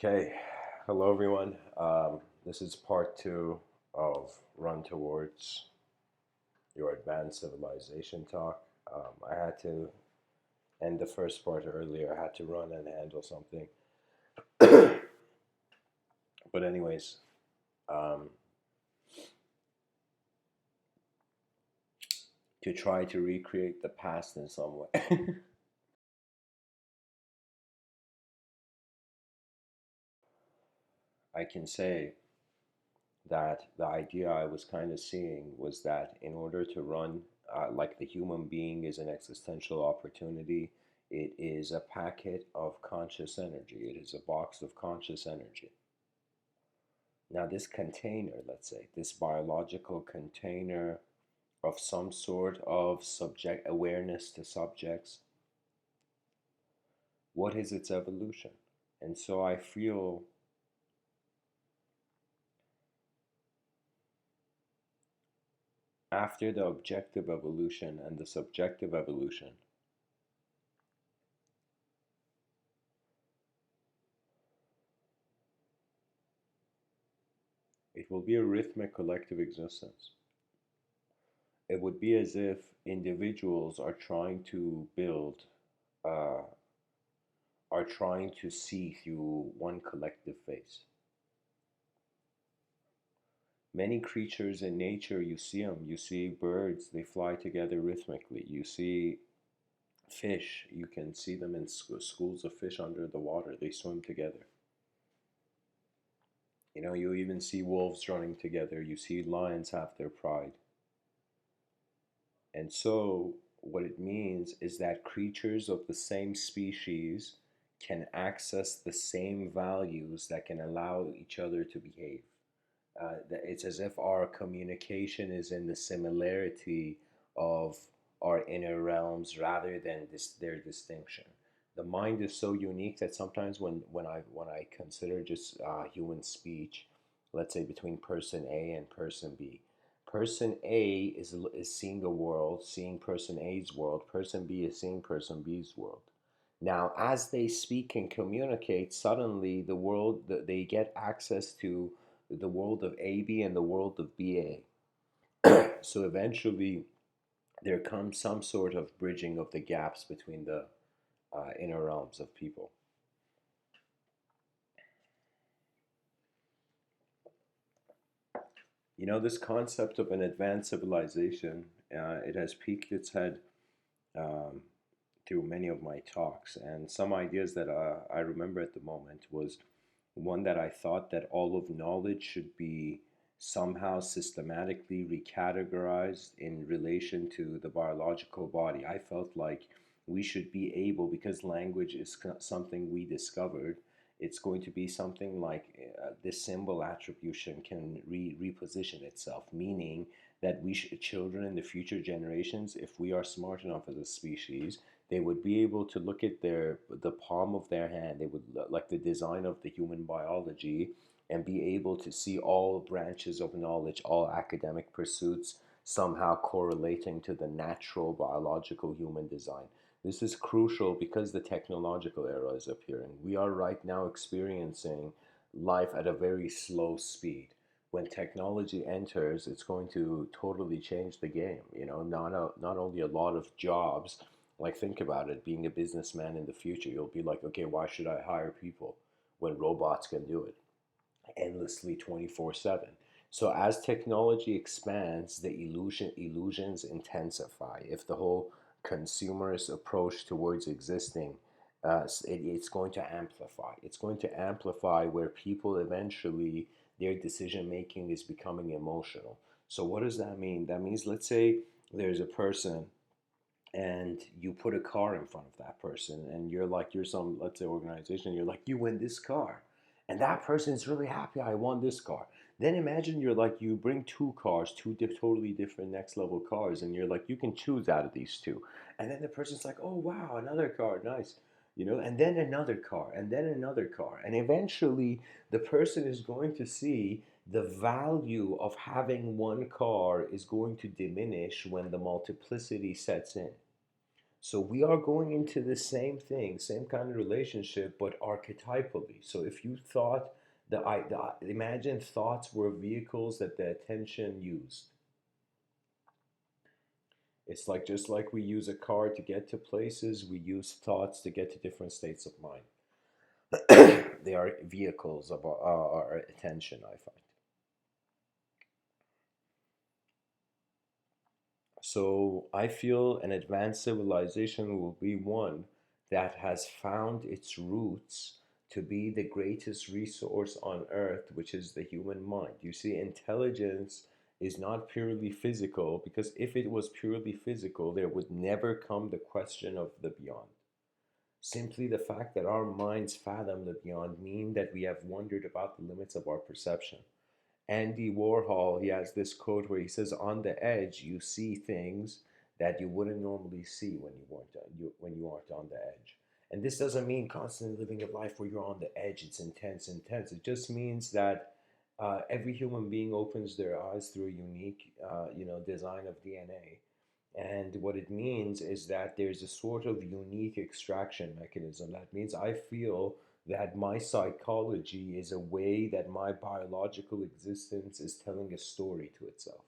Okay, hello everyone. This is part two of Run Towards Your Advanced Civilization talk. I had to end the first part earlier. I had to run and handle something. But, anyways, um, to try to recreate the past in some way. I can say that the idea I was kind of seeing was that in order to run, like the human being is an existential opportunity, it is a packet of conscious energy, it is a box of conscious energy. Now, this container, let's say, this biological container of some sort of subject awareness to subjects, what is its evolution? And so I feel after the objective evolution and the subjective evolution, it will be a rhythmic collective existence. It would be as if individuals are trying to build, uh, are trying to see through one collective face. Many creatures in nature, you see them. You see birds, they fly together rhythmically. You see fish, you can see them in schools of fish under the water. They swim together. You know, you even see wolves running together. You see lions have their pride. And so, what it means is that creatures of the same species can access the same values that can allow each other to behave. It's as if our communication is in the similarity of our inner realms rather than their distinction. The mind is so unique that sometimes when I consider just human speech, let's say between person A and person B, person A is seeing the world, seeing person A's world. Person B is seeing person B's world. Now, as they speak and communicate, suddenly they get access to the world of AB and the world of BA. So eventually, there comes some sort of bridging of the gaps between the inner realms of people. You know, this concept of an advanced civilization, it has peeked its head um, through many of my talks. And some ideas that I remember at the moment was one that I thought that all of knowledge should be somehow systematically recategorized in relation to the biological body. I felt like we should be able, because language is something we discovered, it's going to be something like this symbol attribution can reposition itself, meaning that children in the future generations, if we are smart enough as a species, they would be able to look at the palm of their hand. They would like the design of the human biology and be able to see all branches of knowledge, all academic pursuits somehow correlating to the natural biological human design. This is crucial because the technological era is appearing. We are right now experiencing life at a very slow speed. When technology enters, it's going to totally change the game. You know, not only a lot of jobs, like, think about it, being a businessman in the future, you'll be like, okay, why should I hire people when robots can do it endlessly 24/7? So as technology expands, the illusions intensify. If the whole consumerist approach towards existing, it's going to amplify. It's going to amplify where people eventually, their decision making is becoming emotional. So what does that mean? That means, let's say there's a person and you put a car in front of that person, and you're some, let's say, organization, you're like, you win this car, and that person's really happy, I won this car. Then imagine you're like, you bring two cars, totally different next level cars, and you're like, you can choose out of these two. And then the person's like, oh wow, another car, nice. You know, and then another car, and then another car, and eventually the person is going to see the value of having one car is going to diminish when the multiplicity sets in. So we are going into the same thing, same kind of relationship, but archetypally. So if you thought imagine thoughts were vehicles that the attention used. It's like just like we use a car to get to places, we use thoughts to get to different states of mind. They are vehicles of our attention, I find. So I feel an advanced civilization will be one that has found its roots to be the greatest resource on earth, which is the human mind. You see, intelligence is not purely physical, because if it was purely physical, there would never come the question of the beyond. Simply the fact that our minds fathom the beyond mean that we have wondered about the limits of our perception. Andy Warhol, he has this quote where he says, "On the edge, you see things that you wouldn't normally see when you aren't on the edge." And this doesn't mean constantly living a life where you're on the edge. It's intense, intense. It just means that every human being opens their eyes through a unique, design of DNA. And what it means is that there's a sort of unique extraction mechanism. That means I feel that my psychology is a way that my biological existence is telling a story to itself.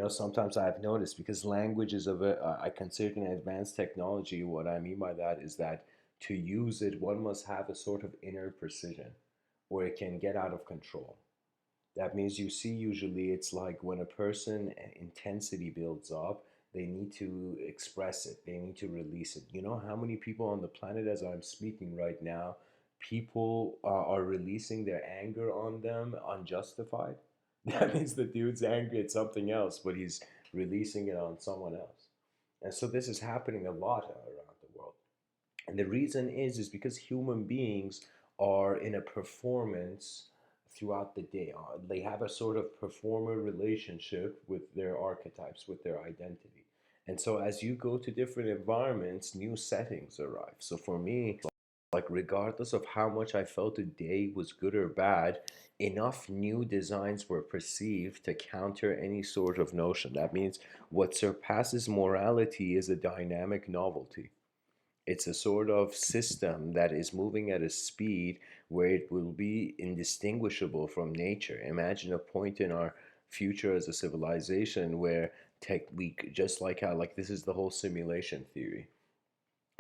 Sometimes I have noticed, because language is I consider an advanced technology. What I mean by that is that to use it, one must have a sort of inner precision, or it can get out of control. That means you see, usually it's like when a person intensity builds up, they need to express it, they need to release it. You know how many people on the planet, as I'm speaking right now, people are releasing their anger on them unjustified? That means the dude's angry at something else, but he's releasing it on someone else. And so this is happening a lot around the world. And the reason is because human beings are in a performance throughout the day. They have a sort of performer relationship with their archetypes, with their identity. And so as you go to different environments, new settings arrive. So for me, like regardless of how much I felt a day was good or bad, enough new designs were perceived to counter any sort of notion. That means what surpasses morality is a dynamic novelty. It's a sort of system that is moving at a speed where it will be indistinguishable from nature. Imagine a point in our future as a civilization where just like how, like, this is the whole simulation theory.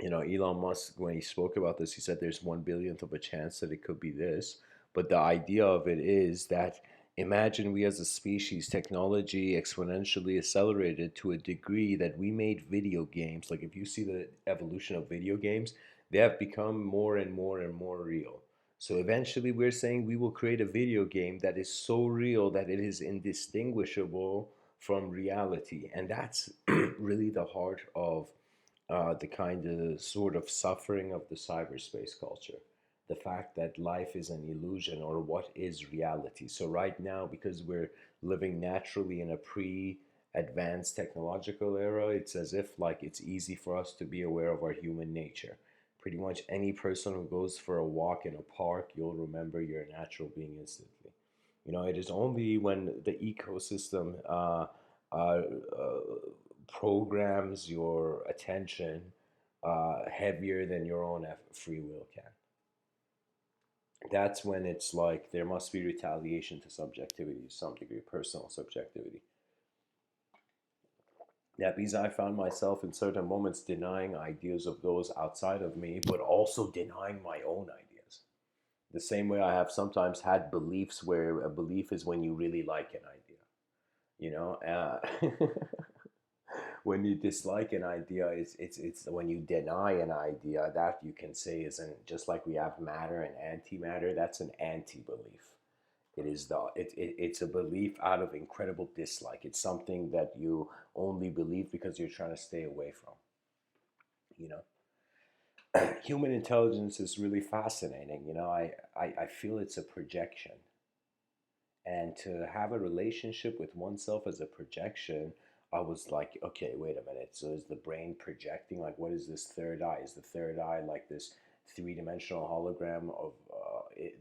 Elon Musk, when he spoke about this, he said there's 1 billionth of a chance that it could be this. But the idea of it is that, imagine we as a species, technology exponentially accelerated to a degree that we made video games. Like, if you see the evolution of video games, they have become more and more and more real. So eventually, we're saying we will create a video game that is so real that it is indistinguishable from reality. And that's really the heart of the kind of sort of suffering of the cyberspace culture. The fact that life is an illusion, or what is reality. So, right now, because we're living naturally in a pre advanced technological era, it's as if like it's easy for us to be aware of our human nature. Pretty much any person who goes for a walk in a park, you'll remember you're a natural being instantly. It is only when the ecosystem uh, programs your attention heavier than your own free will can. That's when it's like there must be retaliation to subjectivity, to some degree, personal subjectivity. That means I found myself in certain moments denying ideas of those outside of me, but also denying my own ideas. The same way I have sometimes had beliefs, where a belief is when you really like an idea. You know, when you dislike an idea, it's when you deny an idea, that you can say isn't, just like we have matter and antimatter. That's an anti-belief. It's a belief out of incredible dislike. It's something that you only believe because you're trying to stay away from. You Human intelligence is really fascinating. I feel it's a projection, and to have a relationship with oneself as a projection, I was like, okay, wait a minute. So is the brain projecting? Like, what is this third eye? Is the third eye like this three-dimensional hologram of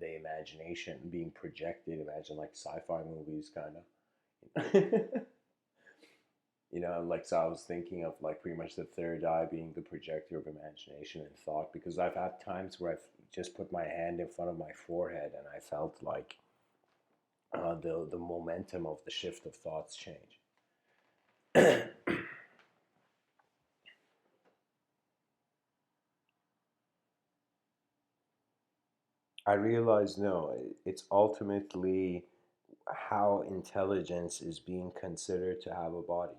the imagination being projected? Imagine like sci-fi movies, kind of. Like, so I was thinking of like pretty much the third eye being the projector of imagination and thought, because I've had times where I've just put my hand in front of my forehead and I felt like the momentum of the shift of thoughts change. I realize no, it's ultimately how intelligence is being considered to have a body.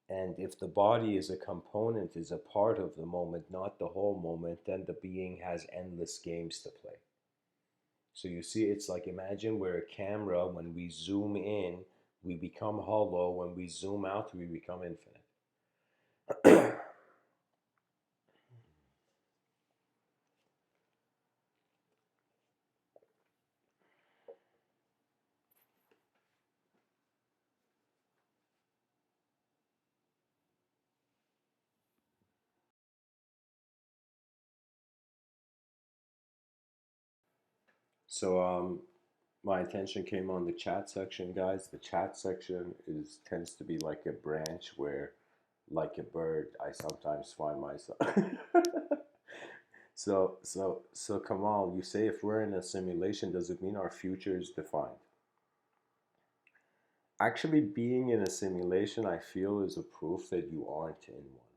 And if the body is a component, is a part of the moment, not the whole moment, then the being has endless games to play. So you see, it's like, imagine we're a camera. When we zoom in, we become hollow. When we zoom out, we become infinite. So my attention came on the chat section, guys. The chat section is tends to be like a branch where, like a bird, I sometimes find myself. So Kamal, you say if we're in a simulation, does it mean our future is defined? Actually, being in a simulation, I feel, is a proof that you aren't in one.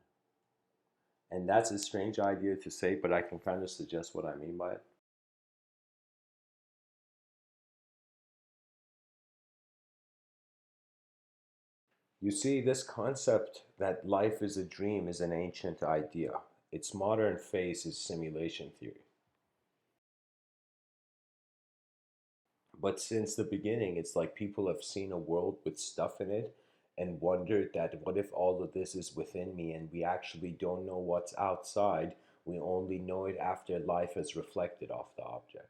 And that's a strange idea to say, but I can kind of suggest what I mean by it. You see, this concept that life is a dream is an ancient idea. Its modern face is simulation theory. But since the beginning, it's like people have seen a world with stuff in it and wondered that what if all of this is within me and we actually don't know what's outside? We only know it after life has reflected off the object.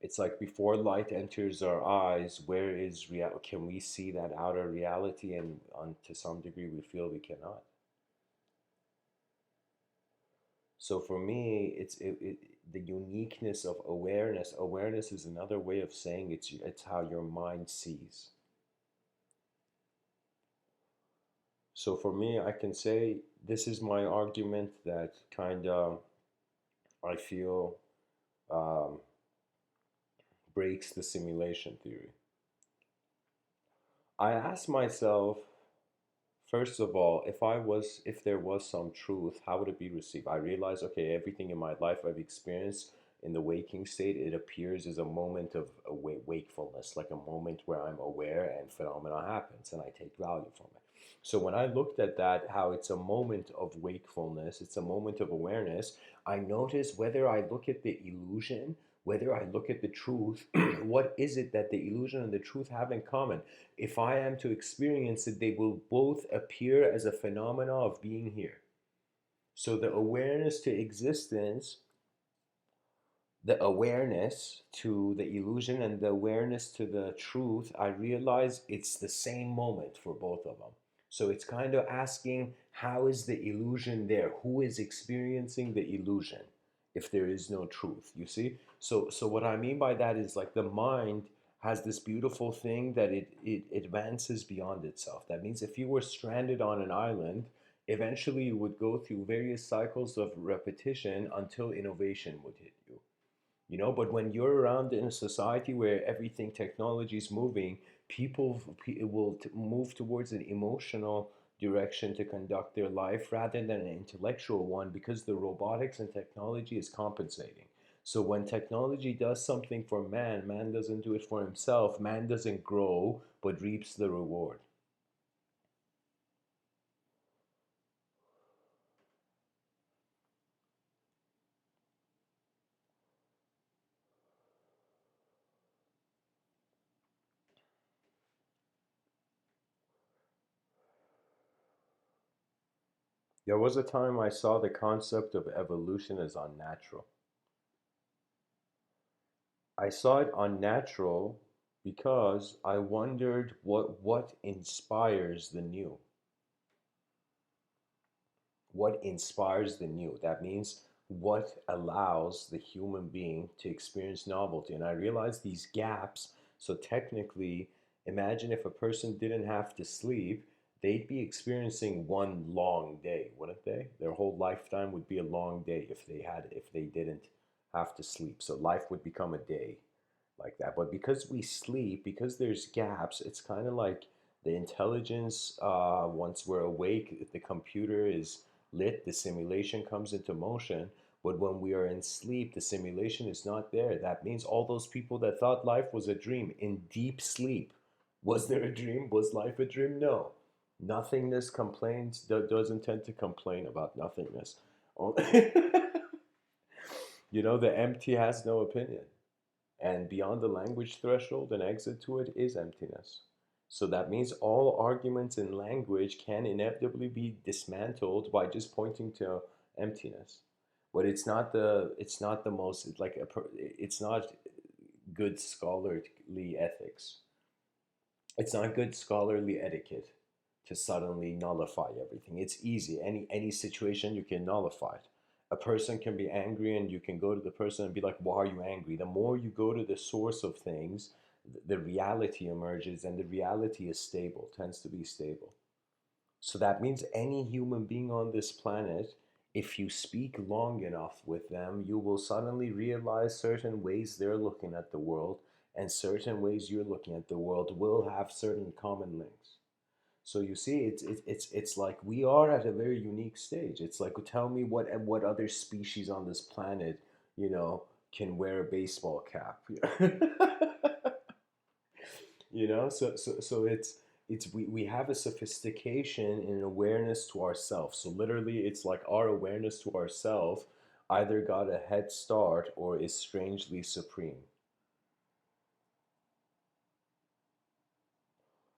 It's like before light enters our eyes, where is real? Can we see that outer reality? And to some degree, we feel we cannot. So for me, the uniqueness of awareness. Awareness is another way of saying it's how your mind sees. So for me, I can say this is my argument that kind of I feel um, breaks the simulation theory. I ask myself, first of all, if there was some truth, how would it be received? I realize, okay, everything in my life I've experienced in the waking state, it appears as a moment of wakefulness, like a moment where I'm aware and phenomena happens and I take value from it. So when I looked at that, how it's a moment of wakefulness, it's a moment of awareness, I notice whether I look at the illusion, whether I look at the truth, what is it that the illusion and the truth have in common? If I am to experience it, they will both appear as a phenomena of being here. So the awareness to existence, the awareness to the illusion, and the awareness to the truth, I realize it's the same moment for both of them. So it's kind of asking, how is the illusion there? Who is experiencing the illusion if there is no truth? You see? So what I mean by that is like the mind has this beautiful thing that it advances beyond itself. That means if you were stranded on an island, eventually you would go through various cycles of repetition until innovation would hit you. But when you're around in a society where everything technology is moving, people will move towards an emotional direction to conduct their life rather than an intellectual one, because the robotics and technology is compensating. So when technology does something for man, man doesn't do it for himself. Man doesn't grow but reaps the reward. There was a time I saw the concept of evolution as unnatural. I saw it unnatural because I wondered what inspires the new. What inspires the new? That means what allows the human being to experience novelty. And I realized these gaps. So technically, Imagine if a person didn't have to sleep, they'd be experiencing one long day, wouldn't they? Their whole lifetime would be a long day if they didn't have to sleep. So life would become a day like that. But because we sleep, because there's gaps, it's kind of like the intelligence. Once we're awake, the computer is lit, the simulation comes into motion. But when we are in sleep, the simulation is not there. That means all those people that thought life was a dream in deep sleep. Was there a dream? Was life a dream? No. Nothingness complains, doesn't tend to complain about nothingness. The empty has no opinion. And beyond the language threshold, an exit to it is emptiness. So that means all arguments in language can inevitably be dismantled by just pointing to emptiness. But it's not the most it's not good scholarly ethics. It's not good scholarly etiquette to suddenly nullify everything. It's easy. Any situation you can nullify it. A person can be angry and you can go to the person and be like, why are you angry? The more you go to the source of things, the reality emerges, and the reality is stable, tends to be stable. So that means any human being on this planet, if you speak long enough with them, you will suddenly realize certain ways they're looking at the world and certain ways you're looking at the world will have certain common links. So you see, it's like we are at a very unique stage. It's like, tell me what other species on this planet, you know, can wear a baseball cap. So we have a sophistication and an awareness to ourselves. So literally, it's like our awareness to ourselves either got a head start or is strangely supreme.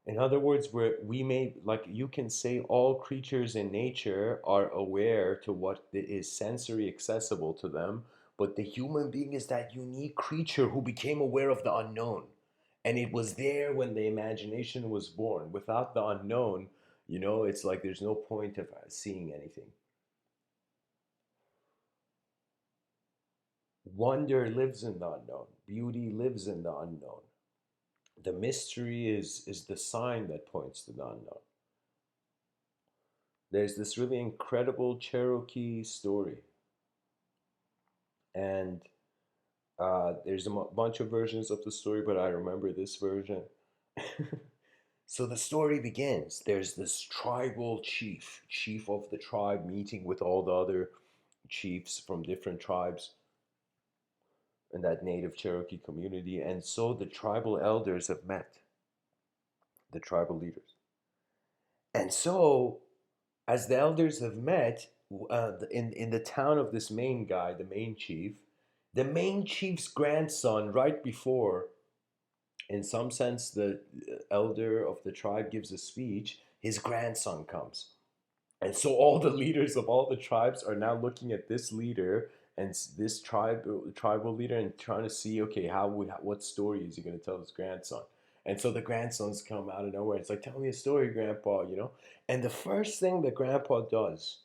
In other words, we may, like, you can say all creatures in nature are aware to what is sensory accessible to them, but the human being is that unique creature who became aware of the unknown. And it was there when the imagination was born. Without the unknown, it's like there's no point of seeing anything. Wonder lives in the unknown, beauty lives in the unknown. The mystery is the sign that points to the unknown. There's this really incredible Cherokee story, and there's a bunch of versions of the story, but I remember this version. So the story begins. There's this tribal chief of the tribe, meeting with all the other chiefs from different tribes in that native Cherokee community, and so the tribal elders have met, the tribal leaders. And so, as the elders have met, in the town of this main guy, the main chief's grandson, right before, in some sense, the elder of the tribe gives a speech, his grandson comes. And so all the leaders of all the tribes are now looking at this leader and this tribal leader and trying to see, okay, what story is he going to tell his grandson? And so the grandsons come out of nowhere. It's like, tell me a story, Grandpa. And the first thing that Grandpa does,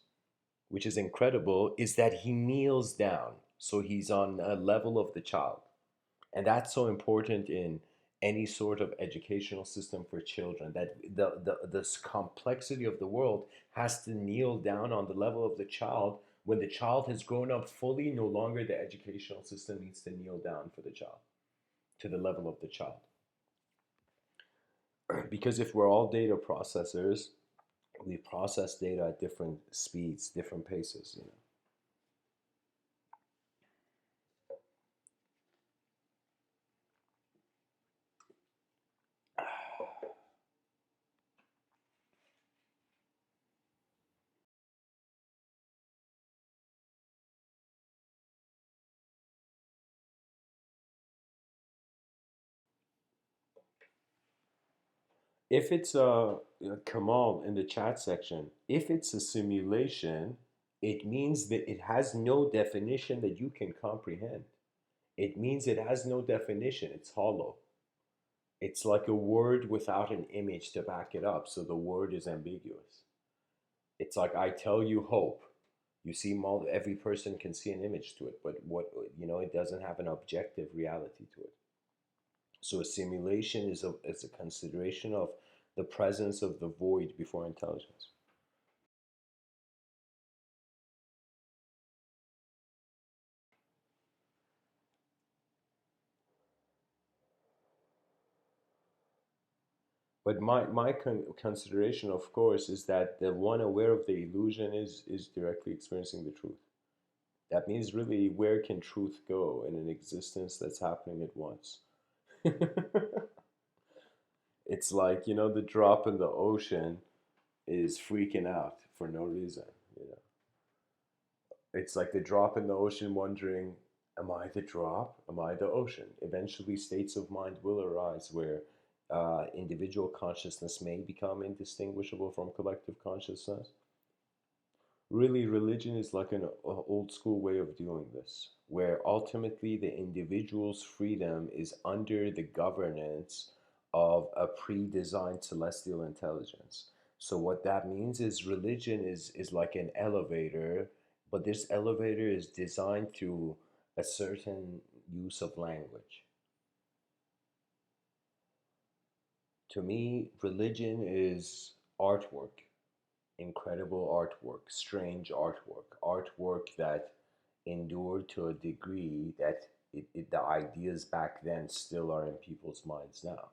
which is incredible, is that he kneels down. So he's on a level of the child. And that's so important in any sort of educational system for children, that this complexity of the world has to kneel down on the level of the child. When the child has grown up fully, no longer the educational system needs to kneel down for the child to the level of the child. Because if we're all data processors, we process data at different speeds, different paces. If it's Kamal in the chat section, if it's a simulation, it means that it has no definition that you can comprehend. It means it has no definition. It's hollow. It's like a word without an image to back it up, so the word is ambiguous. It's like, I tell you hope. You see, every person can see an image to it, but it doesn't have an objective reality to it. So a simulation is a consideration of the presence of the void before intelligence. But my consideration, of course, is that the one aware of the illusion is directly experiencing the truth. That means really, where can truth go in an existence that's happening at once? It's like, the drop in the ocean is freaking out for no reason. You know, it's like the drop in the ocean wondering, am I the drop? Am I the ocean? Eventually, states of mind will arise where individual consciousness may become indistinguishable from collective consciousness. Really, religion is like an old school way of doing this, where ultimately the individual's freedom is under the governance of a pre-designed celestial intelligence. So what that means is religion is like an elevator, but this elevator is designed through a certain use of language. To me, religion is artwork, incredible artwork, strange artwork, artwork that endured to a degree that the ideas back then still are in people's minds now.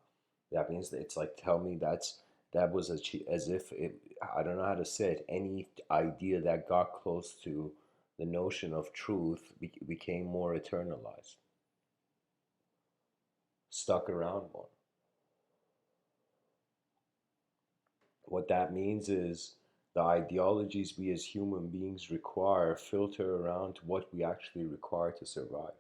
That means that it's like, tell me that was as if it, I don't know how to say it, any idea that got close to the notion of truth became more eternalized, stuck around more. What that means is the ideologies we as human beings require filter around what we actually require to survive.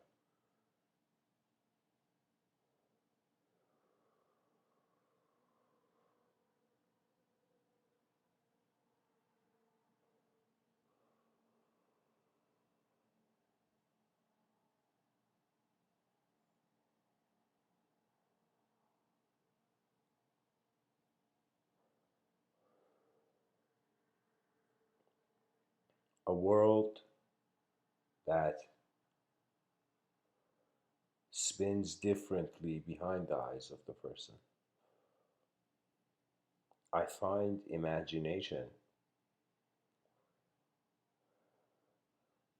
A world that spins differently behind the eyes of the person. I find imagination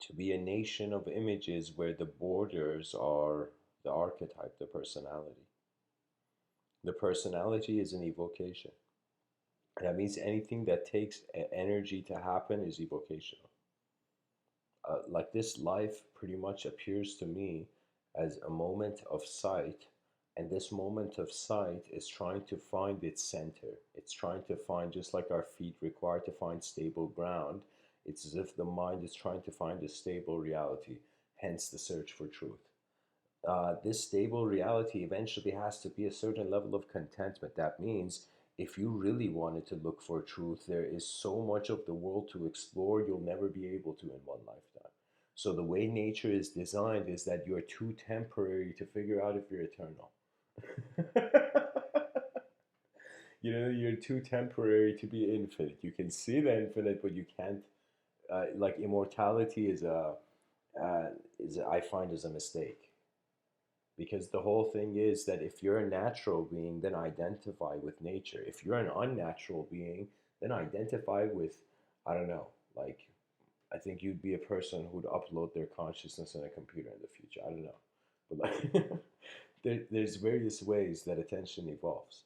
to be a nation of images where the borders are the archetype, the personality. The personality is an evocation. And that means anything that takes energy to happen is evocational. Like this life pretty much appears to me as a moment of sight, and this moment of sight is trying to find its center. It's trying to find, just like our feet require to find stable ground, it's as if the mind is trying to find a stable reality, hence the search for truth. This stable reality eventually has to be a certain level of contentment. That means if you really wanted to look for truth, there is so much of the world to explore, you'll never be able to in one lifetime. So the way nature is designed is that you're too temporary to figure out if you're eternal. You're too temporary to be infinite. You can see the infinite, but you can't. Like immortality is I find is a mistake, because the whole thing is that if you're a natural being, then identify with nature. If you're an unnatural being, then identify with, I don't know, like, I think you'd be a person who'd upload their consciousness in a computer in the future. I don't know. But like, there's various ways that attention evolves.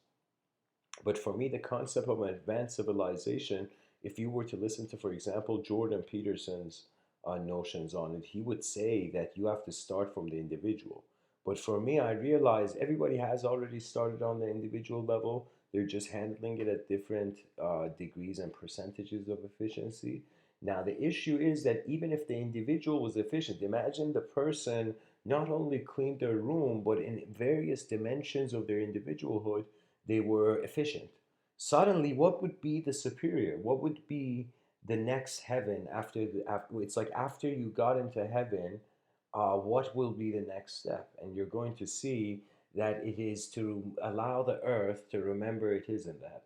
But for me, the concept of an advanced civilization, if you were to listen to, for example, Jordan Peterson's notions on it, he would say that you have to start from the individual. But for me, I realize everybody has already started on the individual level. They're just handling it at different degrees and percentages of efficiency. Now, the issue is that even if the individual was efficient, imagine the person not only cleaned their room, but in various dimensions of their individualhood, they were efficient. Suddenly, what would be the superior? What would be the next heaven after it's like after you got into heaven, what will be the next step? And you're going to see that it is to allow the earth to remember it is in the heavens.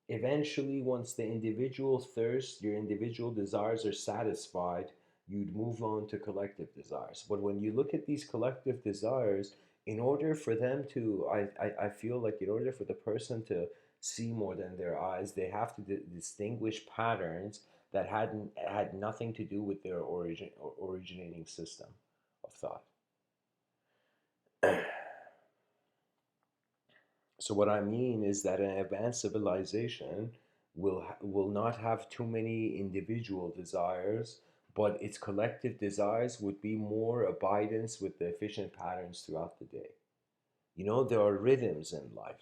Eventually, once the individual thirst, your individual desires are satisfied, you'd move on to collective desires. But when you look at these collective desires, In order for them to, I feel like in order for the person to see more than their eyes, they have to distinguish patterns that had nothing to do with their originating system of thought. So what I mean is that an advanced civilization will not have too many individual desires, but its collective desires would be more abidance with the efficient patterns throughout the day. You know, there are rhythms in life.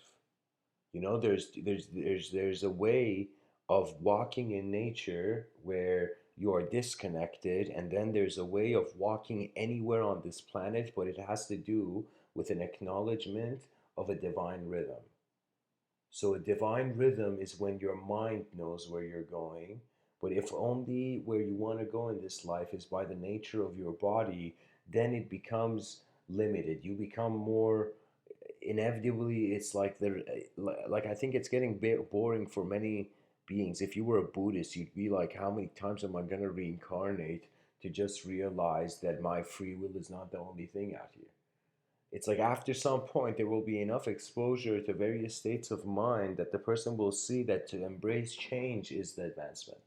You know, there's a way of walking in nature where you are disconnected, and then there's a way of walking anywhere on this planet, but it has to do with an acknowledgement of a divine rhythm. So a divine rhythm is when your mind knows where you're going. But if only where you want to go in this life is by the nature of your body, then it becomes limited. You become more inevitably. It's like like I think it's getting boring for many beings. If you were a Buddhist, you'd be like, how many times am I going to reincarnate to just realize that my free will is not the only thing out here? It's like after some point there will be enough exposure to various states of mind that the person will see that to embrace change is the advancement.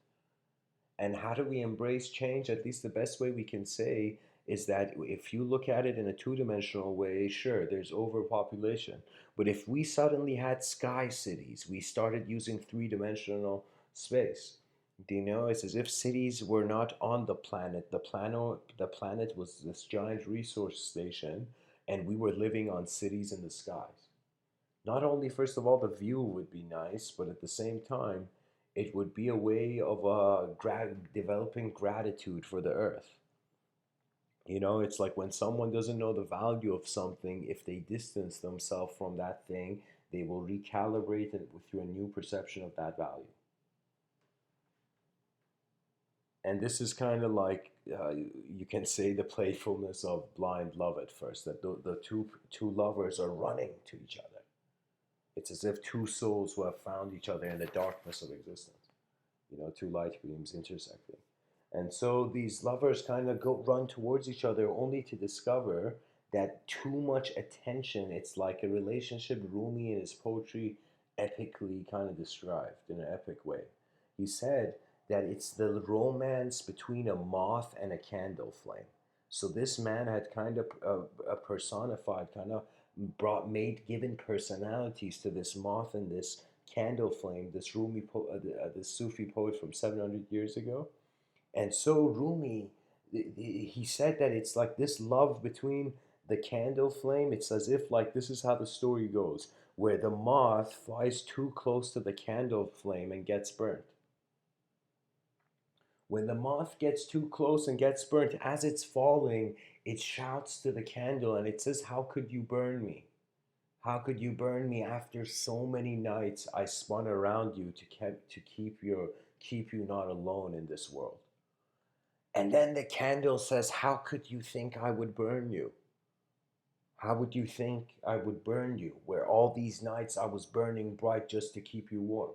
And how do we embrace change? At least the best way we can say is that if you look at it in a two-dimensional way, sure, there's overpopulation. But if we suddenly had sky cities, we started using three-dimensional space. Do you know? It's as if cities were not on the planet. The planet was this giant resource station, and we were living on cities in the skies. Not only, first of all, the view would be nice, but at the same time, it would be a way of developing gratitude for the earth. You know, it's like when someone doesn't know the value of something, if they distance themselves from that thing, they will recalibrate it through a new perception of that value. And this is kind of like you can say the playfulness of blind love at first, that the two lovers are running to each other. It's as if two souls who have found each other in the darkness of existence. You know, two light beams intersecting. And so these lovers kind of go run towards each other only to discover that too much attention, it's like a relationship Rumi in his poetry epically kind of described in an epic way. He said that it's the romance between a moth and a candle flame. So this man had kind of personified, kind of given personalities to this moth and this candle flame, this this Sufi poet from 700 years ago. And so Rumi, he said that it's like this love between the candle flame. It's as if like this is how the story goes, where the moth flies too close to the candle flame and gets burnt. When the moth gets too close and gets burnt, as it's falling, it shouts to the candle and it says, "How could you burn me? How could you burn me after so many nights I spun around you to keep you not alone in this world?" And then the candle says, "How could you think I would burn you? How would you think I would burn you, where all these nights I was burning bright just to keep you warm?"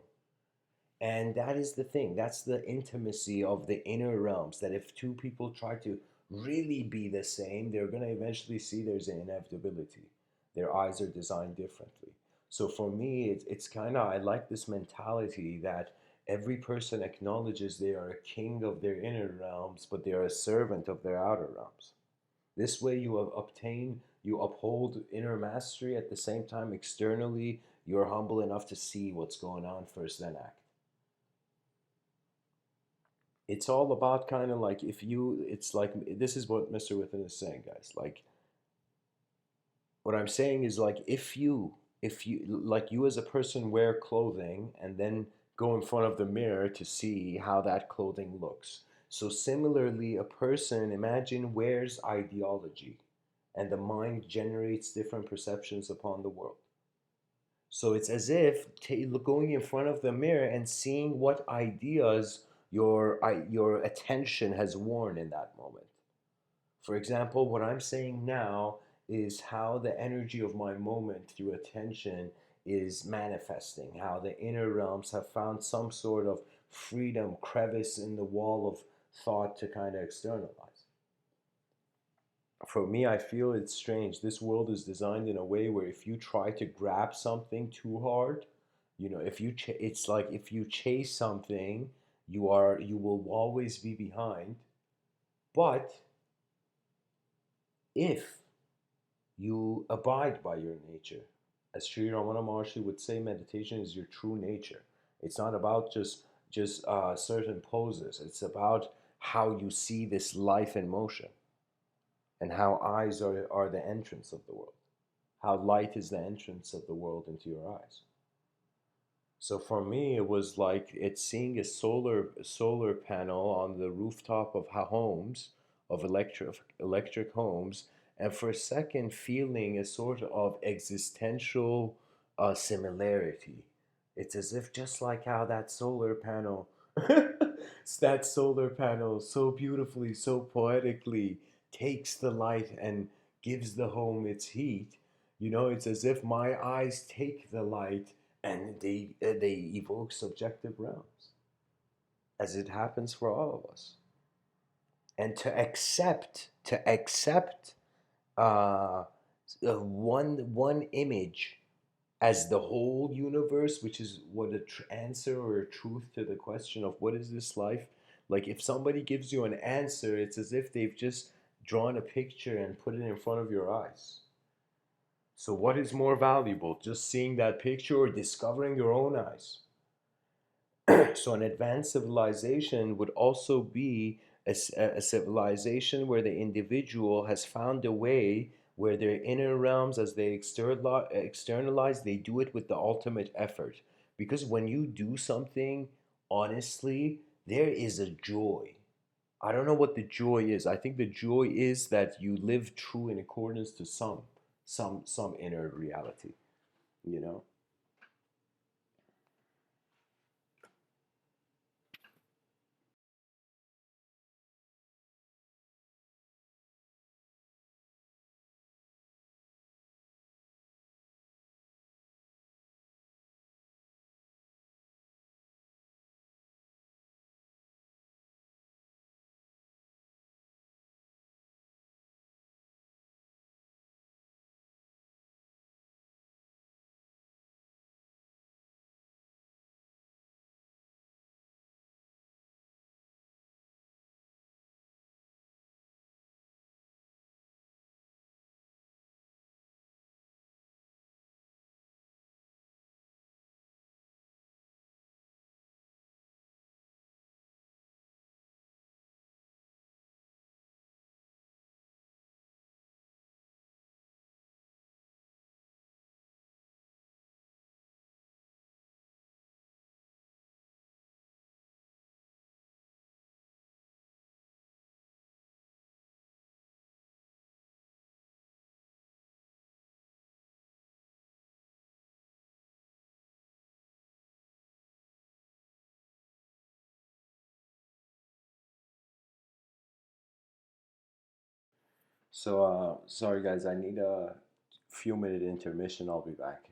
And that is the thing. That's the intimacy of the inner realms. That if two people try to really be the same, they're going to eventually see there's an inevitability. Their eyes are designed differently. So for me, it's kind of, I like this mentality that every person acknowledges they are a king of their inner realms, but they are a servant of their outer realms. This way you uphold inner mastery at the same time externally, you're humble enough to see what's going on first, then act. It's all about kind of like if you it's like this is what Mr. Within is saying, guys. Like what I'm saying is like if you like you as a person wear clothing and then go in front of the mirror to see how that clothing looks. So similarly, a person, imagine, wears ideology and the mind generates different perceptions upon the world. So it's as if going in front of the mirror and seeing what ideas your attention has worn in that moment. For example, what I'm saying now is how the energy of my moment through attention is manifesting, how the inner realms have found some sort of freedom crevice in the wall of thought to kind of externalize. For me, I feel it's strange. This world is designed in a way where if you try to grab something too hard, if it's like if you chase something, you will always be behind. But if you abide by your nature, as Sri Ramana Maharshi would say, meditation is your true nature. It's not about just certain poses. It's about how you see this life in motion, and how eyes are the entrance of the world, how light is the entrance of the world into your eyes. So for me, it was like it's seeing a solar panel on the rooftop of homes, of electric homes, and for a second feeling a sort of existential similarity. It's as if just like how that solar panel, that solar panel so beautifully, so poetically takes the light and gives the home its heat. It's as if my eyes take the light and they evoke subjective realms, as it happens for all of us. And to accept uh, one image as the whole universe, which is what answer or a truth to the question of what is this life. Like if somebody gives you an answer, it's as if they've just drawn a picture and put it in front of your eyes. So what is more valuable, just seeing that picture or discovering your own eyes? So an advanced civilization would also be a civilization where the individual has found a way where their inner realms, as they externalize, they do it with the ultimate effort. Because when you do something honestly, there is a joy. I don't know what the joy is. I think the joy is that you live true in accordance to some inner reality, you know? So, sorry guys, I need a few minute intermission. I'll be back.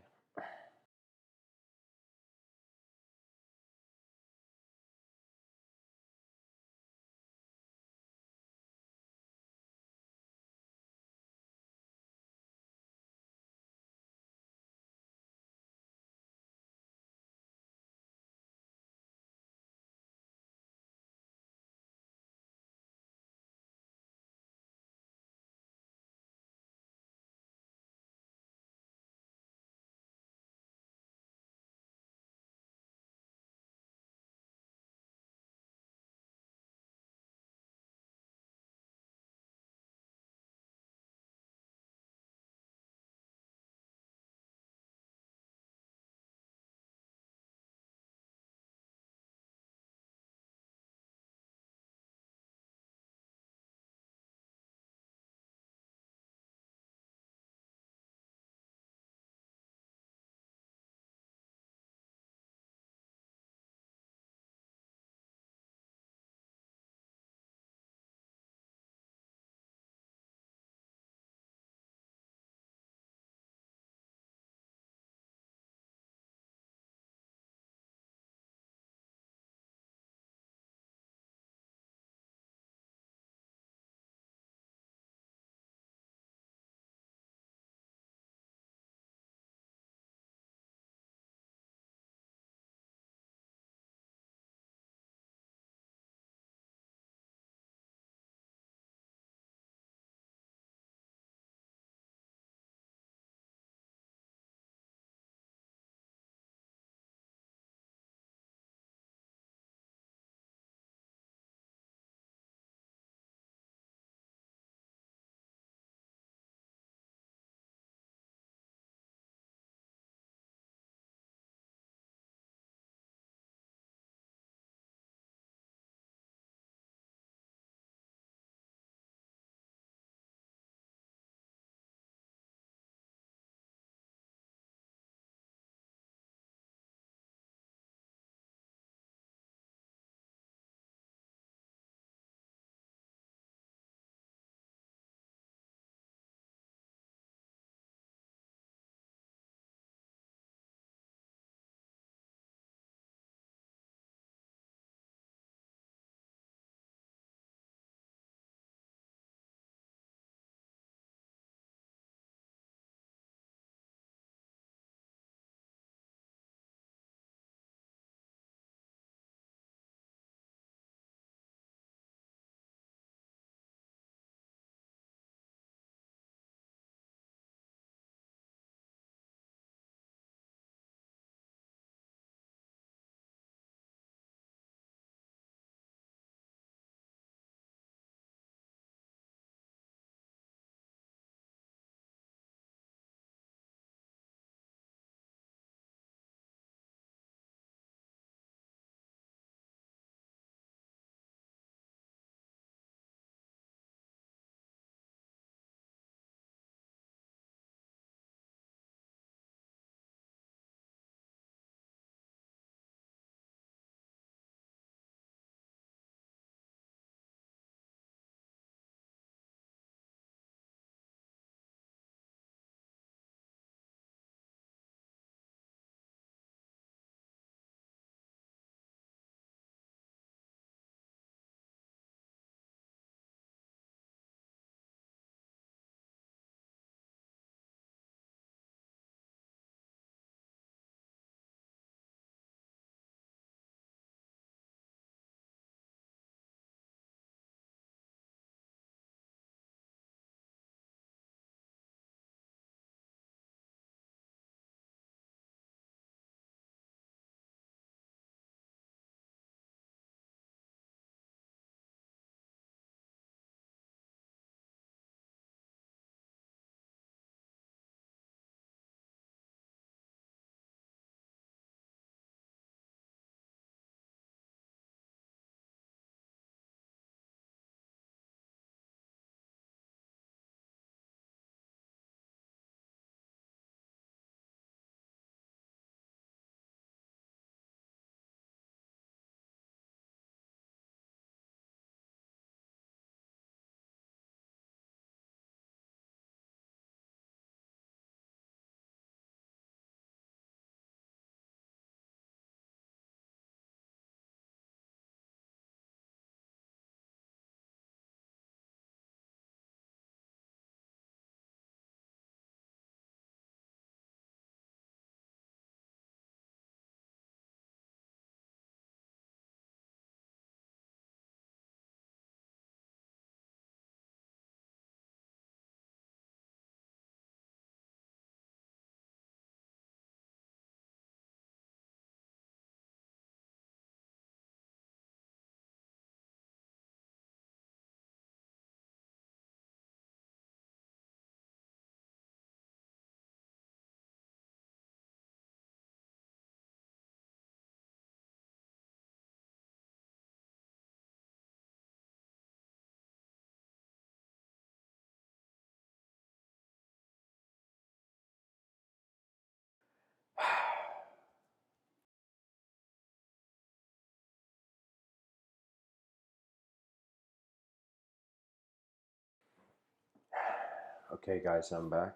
Okay, guys, I'm back.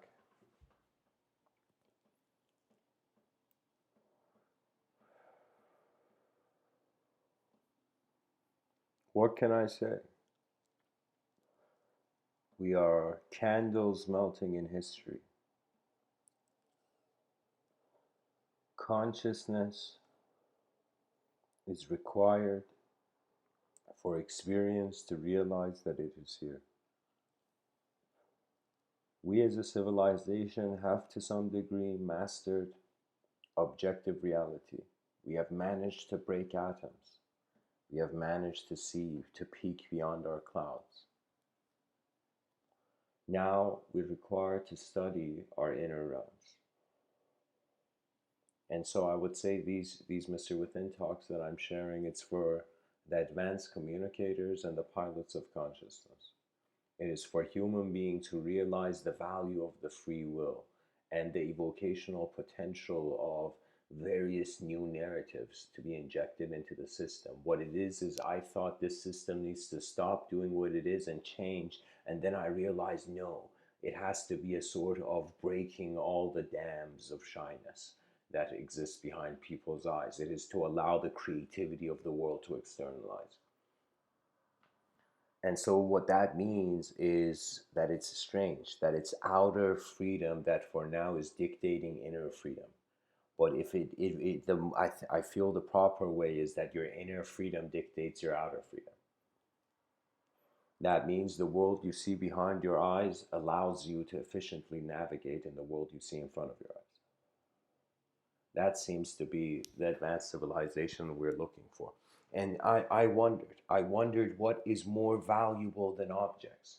What can I say? We are candles melting in history. Consciousness is required for experience to realize that it is here. We as a civilization have to some degree mastered objective reality. We have managed to break atoms. We have managed to see, to peek beyond our clouds. Now we're required to study our inner realms. And so I would say these Mr. Within talks that I'm sharing, it's for the advanced communicators and the pilots of consciousness. It is for human beings who realize the value of the free will and the evocational potential of various new narratives to be injected into the system. What it is I thought this system needs to stop doing what it is and change, and then I realized no, it has to be a sort of breaking all the dams of shyness that exists behind people's eyes. It is to allow the creativity of the world to externalize. And so what that means is that it's strange, that it's outer freedom that for now is dictating inner freedom. But I feel the proper way is that your inner freedom dictates your outer freedom. That means the world you see behind your eyes allows you to efficiently navigate in the world you see in front of your eyes. That seems to be the advanced civilization we're looking for. And I wondered what is more valuable than objects?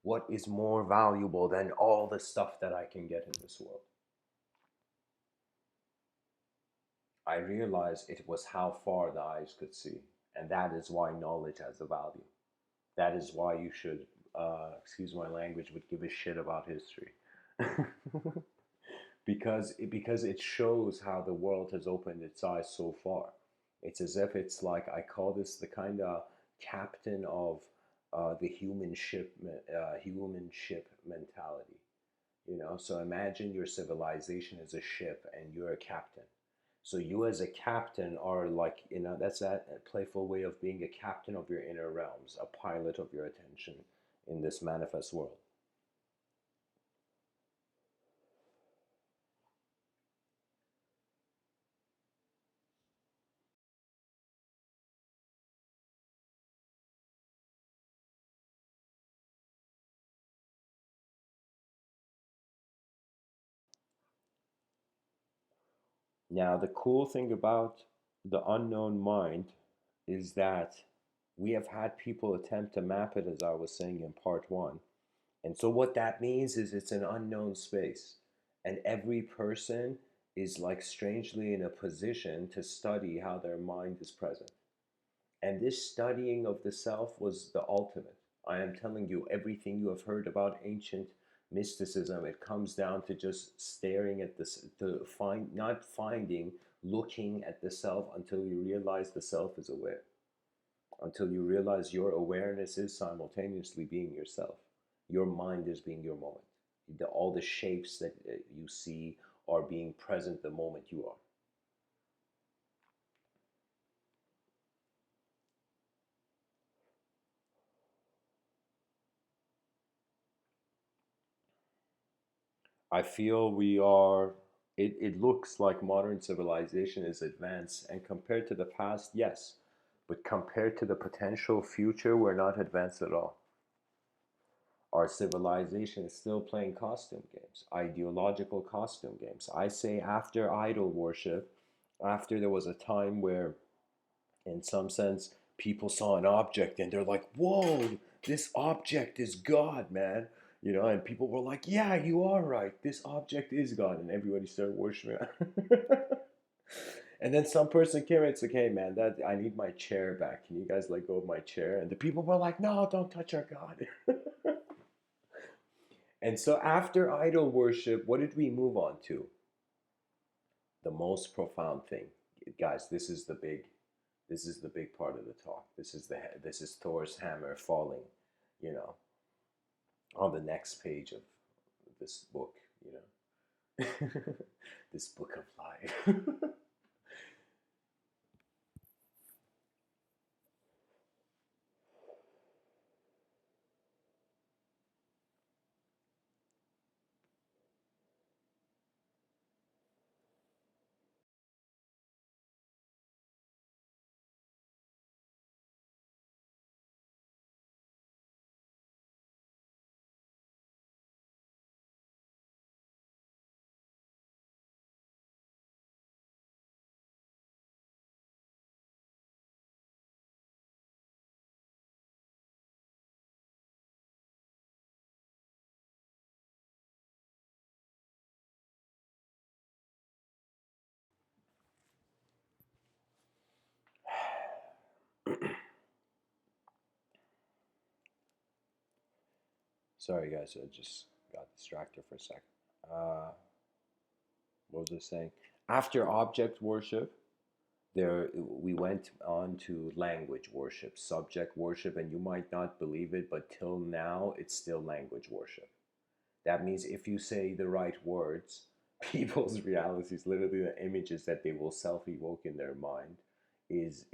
What is more valuable than all the stuff that I can get in this world? I realized it was how far the eyes could see. And that is why knowledge has a value. That is why you should, excuse my language, would give a shit about history. because it shows how the world has opened its eyes so far. It's as if it's like, I call this the kind of captain of the human ship mentality. So imagine your civilization is a ship and you're a captain. So you as a captain are like, that's a playful way of being a captain of your inner realms, a pilot of your attention in this manifest world. Now, the cool thing about the unknown mind is that we have had people attempt to map it, as I was saying in part one. And so, what that means is it's an unknown space. And every person is like strangely in a position to study how their mind is present. And this studying of the self was the ultimate. I am telling you, everything you have heard about ancient mysticism, it comes down to just staring at this, not finding, looking at the self until you realize the self is aware. Until you realize your awareness is simultaneously being yourself. Your mind is being your moment. All the shapes that you see are being present the moment you are. I feel we are, it looks like modern civilization is advanced, and compared to the past, yes. But compared to the potential future, we're not advanced at all. Our civilization is still playing costume games, ideological costume games. I say after idol worship, after there was a time where, in some sense, people saw an object and they're like, whoa, this object is God, man. And people were like, yeah, you are right. This object is God. And everybody started worshiping. And then some person came and said, hey, man, that I need my chair back. Can you guys let go of my chair? And the people were like, no, don't touch our God. And so after idol worship, what did we move on to? The most profound thing. Guys, this is the big part of the talk. This is Thor's hammer falling, you know, on the next page of this book, you know, this book of life. Sorry, guys, I just got distracted for a second. Uh, what was I saying? After object worship, there we went on to language worship, subject worship, and you might not believe it, but till now it's still language worship. That means if you say the right words, people's realities, literally the images that they will self-evoke in their mind, is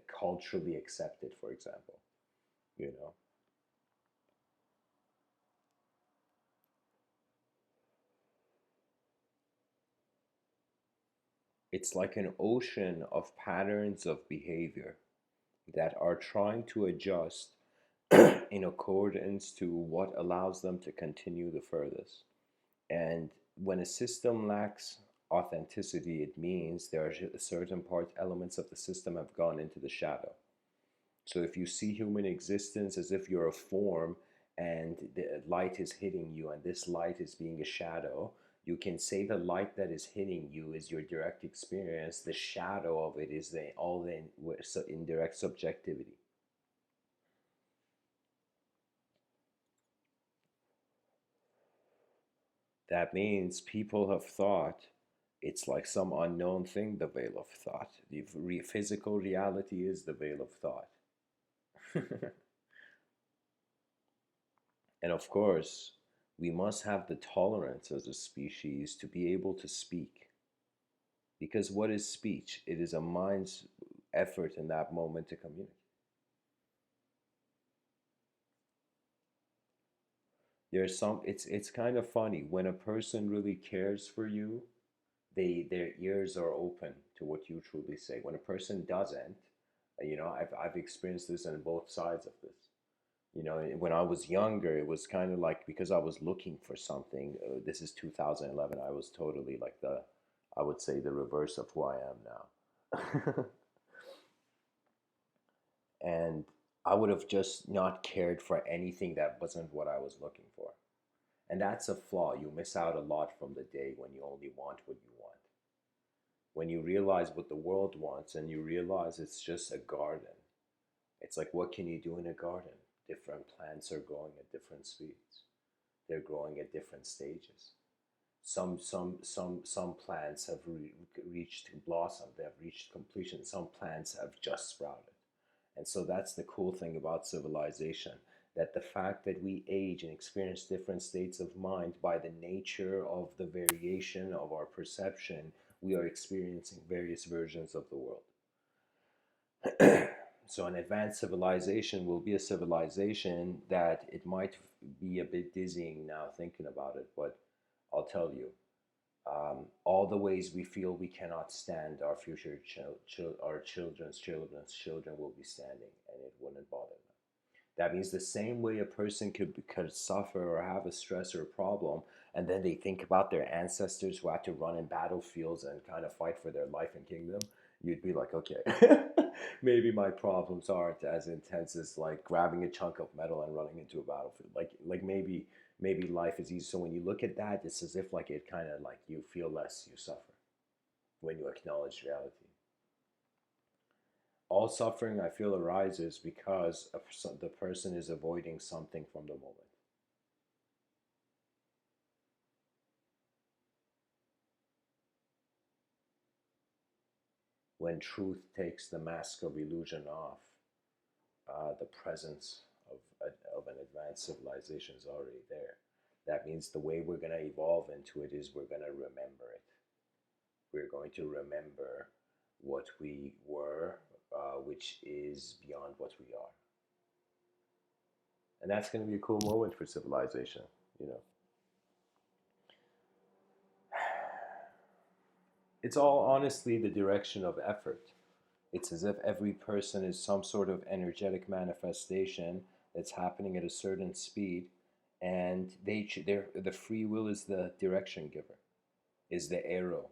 culturally accepted. For example, you know, it's like an ocean of patterns of behavior that are trying to adjust in accordance to what allows them to continue the furthest. And when a system lacks authenticity, it means there are certain elements of the system have gone into the shadow. So if you see human existence as if you're a form and the light is hitting you and this light is being a shadow, you can say the light that is hitting you is your direct experience. The shadow of it is all the indirect subjectivity. That means people have thought it's like some unknown thing, the veil of thought. The physical reality is the veil of thought. And of course, we must have the tolerance as a species to be able to speak. Because what is speech? It is a mind's effort in that moment to communicate. There's some it's kind of funny when a person really cares for you, their ears are open to what you truly say. When a person doesn't, I've experienced this on both sides of this. When I was younger, it was kind of like because I was looking for something. This is 2011. I was totally like I would say, the reverse of who I am now. And I would have just not cared for anything that wasn't what I was looking for. And that's a flaw. You miss out a lot from the day when you only want what you want. When you realize what the world wants and you realize it's just a garden. It's like, what can you do in a garden? Different plants are growing at different speeds. They're growing at different stages. Some plants have reached blossom. They have reached completion. Some plants have just sprouted. And so that's the cool thing about civilization, that the fact that we age and experience different states of mind by the nature of the variation of our perception, we are experiencing various versions of the world. So an advanced civilization will be a civilization that it might be a bit dizzying now thinking about it, but I'll tell you, all the ways we feel we cannot stand, our future our children's children will be standing, and it wouldn't bother them. That means the same way a person could suffer or have a stress or a problem, and then they think about their ancestors who had to run in battlefields and kind of fight for their life and kingdom, you'd be like, okay, maybe my problems aren't as intense as like grabbing a chunk of metal and running into a battlefield. Like maybe life is easy. So when you look at that, it's as if like it kind of like you feel less, you suffer when you acknowledge reality. All suffering I feel arises because the person is avoiding something from the moment. When truth takes the mask of illusion off, the presence of an advanced civilization is already there. That means the way we're going to evolve into it is we're going to remember it. We're going to remember what we were, which is beyond what we are. And that's going to be a cool moment for civilization, you know. It's all honestly the direction of effort. It's as if every person is some sort of energetic manifestation that's happening at a certain speed, and the free will is the direction giver, is the arrow.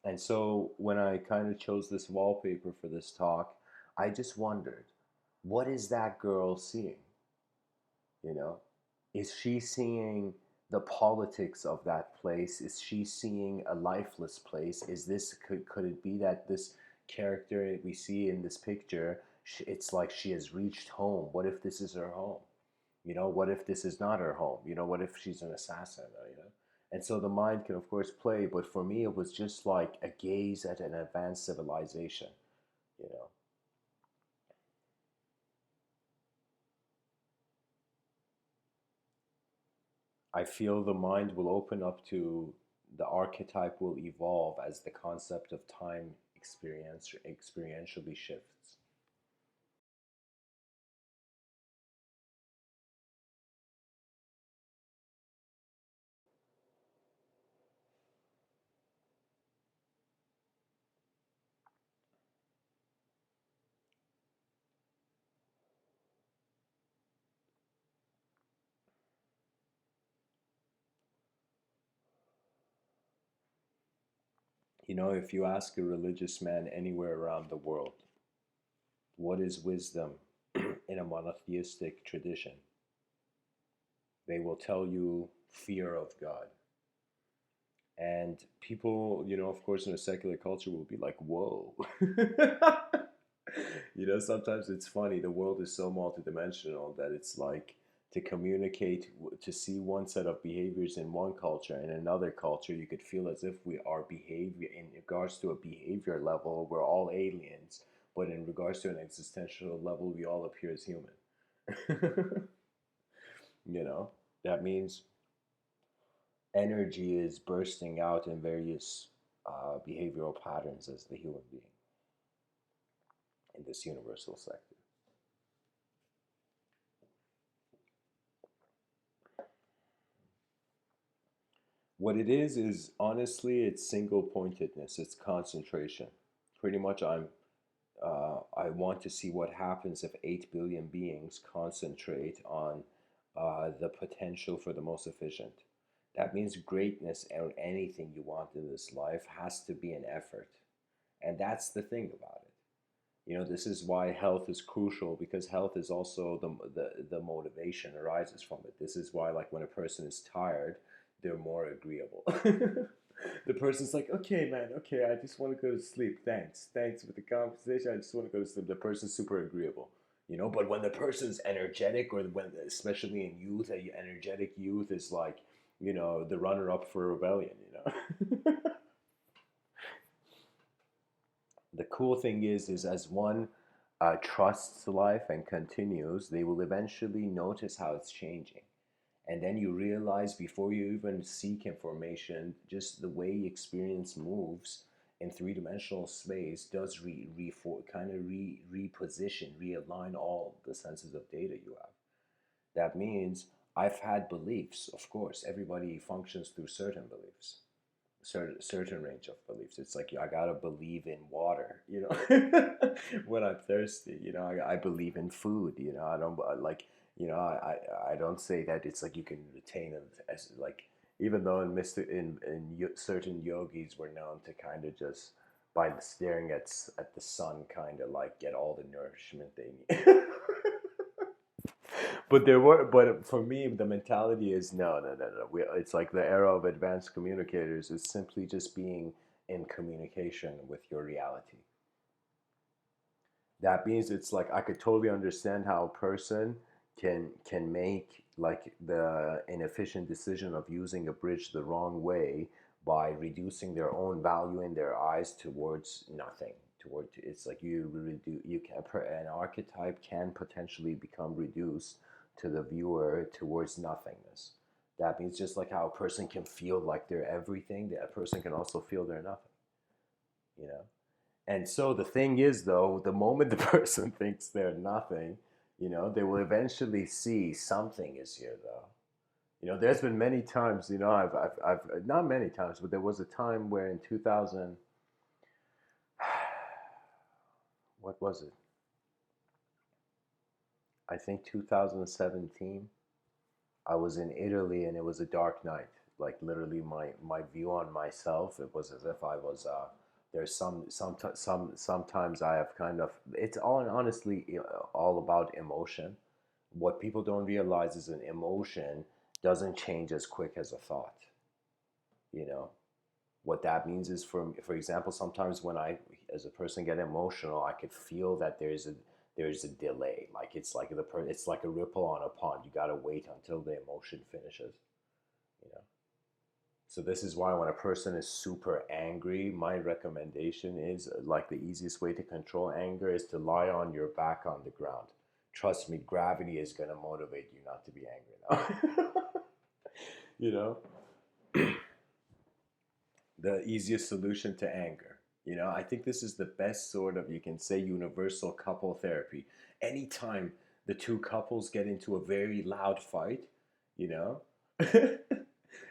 And so when I kind of chose this wallpaper for this talk, I just wondered, what is that girl seeing? You know, is she seeing the politics of that place? Is she seeing a lifeless place? Is this could it be that this character we see in this picture, it's like she has reached home? What if this is her home? You know, what if this is not her home? You know, what if she's an assassin? You know, and so the mind can of course play, but for me it was just like a gaze at an advanced civilization. You know, I feel the mind will open up to the archetype will evolve as the concept of time experientially shifts. You know, if you ask a religious man anywhere around the world, what is wisdom in a monotheistic tradition, they will tell you fear of God. And people, you know, of course, in a secular culture will be like, whoa. You know, sometimes it's funny. The world is so multidimensional that it's like to communicate, to see one set of behaviors in one culture and another culture, you could feel as if we are behavior, in regards to a behavior level, we're all aliens. But in regards to an existential level, we all appear as human. You know, that means energy is bursting out in various behavioral patterns as the human being in this universal sector. What it is honestly, it's single pointedness, it's concentration. Pretty much, I want to see what happens if 8 billion beings concentrate on the potential for the most efficient. That means greatness or anything you want in this life has to be an effort. And that's the thing about it. You know, this is why health is crucial, because health is also the motivation arises from it. This is why, like, when a person is tired, they're more agreeable. The person's like, okay, man, okay, I just want to go to sleep. Thanks for the conversation. I just want to go to sleep. The person's super agreeable, you know. But when the person's energetic, or when, especially in youth, a energetic youth is like, you know, the runner-up for rebellion. You know. The cool thing is as one trusts life and continues, they will eventually notice how it's changing. And then you realize before you even seek information, just the way experience moves in three-dimensional space does reposition, realign all the senses of data you have. That means I've had beliefs, of course. Everybody functions through certain beliefs, certain range of beliefs. It's like I gotta believe in water, you know, when I'm thirsty. You know, I believe in food. You know, I don't like. You know, I don't say that it's like you can retain it as like, even though in certain yogis were known to kind of just by staring at the sun kind of like get all the nourishment they need. But for me, the mentality is no. It's like the era of advanced communicators is simply just being in communication with your reality. That means it's like I could totally understand how a person can make like the inefficient decision of using a bridge the wrong way by reducing their own value in their eyes towards nothing, toward. It's like you reduce. You can an archetype can potentially become reduced to the viewer towards nothingness. That means just like how a person can feel like they're everything, that a person can also feel they're nothing. You know. And so the thing is, though, the moment the person thinks they're nothing, they will eventually see something is here, though. There's been many times, I've not many times, but there was a time where in 2000, what was it? I think 2017, I was in Italy and it was a dark night. Like literally my view on myself, it was as if I was, there's sometimes I have kind of, it's all honestly all about emotion. What people don't realize is an emotion doesn't change as quick as a thought. You know, what that means is, for example, sometimes when I, as a person, get emotional, I could feel that there's a delay. Like it's like a ripple on a pond. You gotta wait until the emotion finishes. You know. So this is why when a person is super angry, my recommendation is like the easiest way to control anger is to lie on your back on the ground. Trust me, gravity is gonna motivate you not to be angry now. you know, the easiest solution to anger. I think this is the best sort of, you can say, universal couple therapy. Anytime the two couples get into a very loud fight, you know,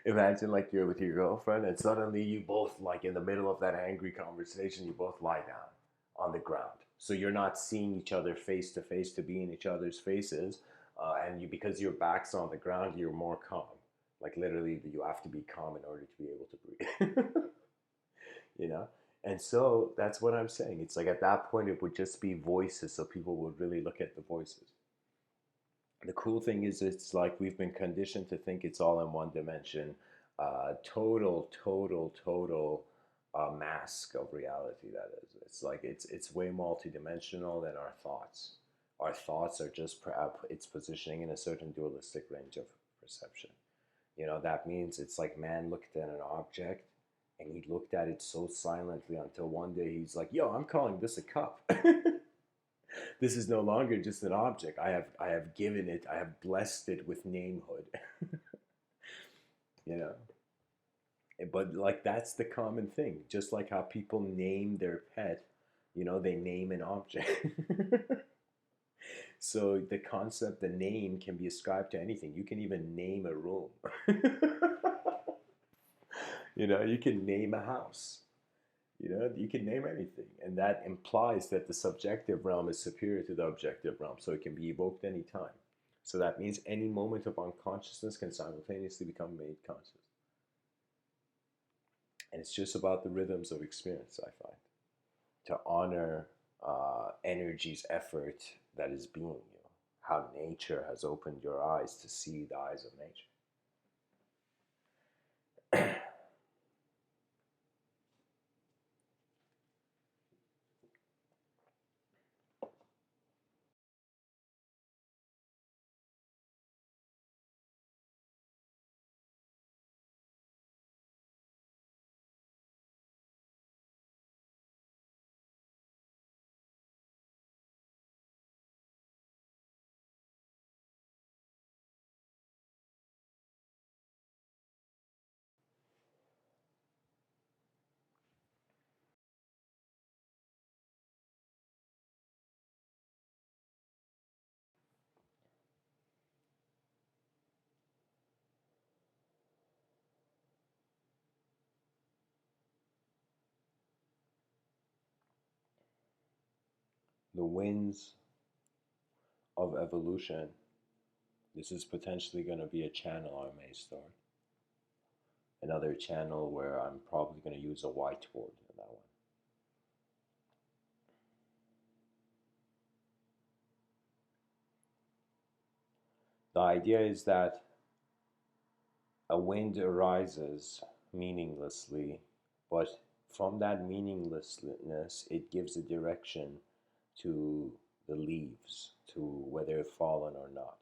imagine like you're with your girlfriend and suddenly you both, like in the middle of that angry conversation, you both lie down on the ground. So you're not seeing each other face to face to be in each other's faces. And you, because your back's on the ground, you're more calm. Like literally, you have to be calm in order to be able to breathe. you know? And so that's what I'm saying. It's like at that point, it would just be voices. So people would really look at the voices. The cool thing is, it's like we've been conditioned to think it's all in one dimension. Total mask of reality, that is. It's like it's way multidimensional than our thoughts. Our thoughts are just it's positioning in a certain dualistic range of perception. That means it's like man looked at an object and he looked at it so silently until one day he's like, yo, I'm calling this a cup. This is no longer just an object. I have given it, I have blessed it with namehood. you know. But like that's the common thing. Just like how people name their pet, they name an object. So the concept, the name can be ascribed to anything. You can even name a room. You can name a house. You can name anything. And that implies that the subjective realm is superior to the objective realm. So it can be evoked anytime. So that means any moment of unconsciousness can simultaneously become made conscious. And it's just about the rhythms of experience, I find, to honor energy's effort that is being you. How nature has opened your eyes to see the eyes of nature. The winds of evolution. This is potentially going to be a channel I may start. Another channel where I'm probably going to use a whiteboard in that one. The idea is that a wind arises meaninglessly, but from that meaninglessness, it gives a direction to the leaves, to whether they've fallen or not.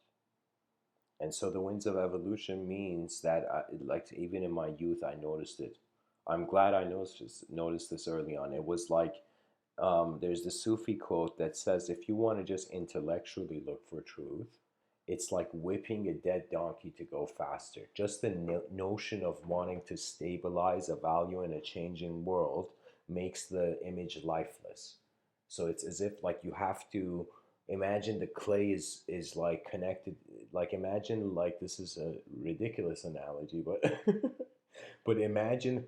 And so the winds of evolution means that, like even in my youth, I noticed it. I'm glad I noticed this early on. It was like There's the Sufi quote that says, if you want to just intellectually look for truth, it's like whipping a dead donkey to go faster. Just the notion of wanting to stabilize a value in a changing world makes the image lifeless. So it's as if like you have to imagine the clay is like connected. Like imagine, like, this is a ridiculous analogy, but but imagine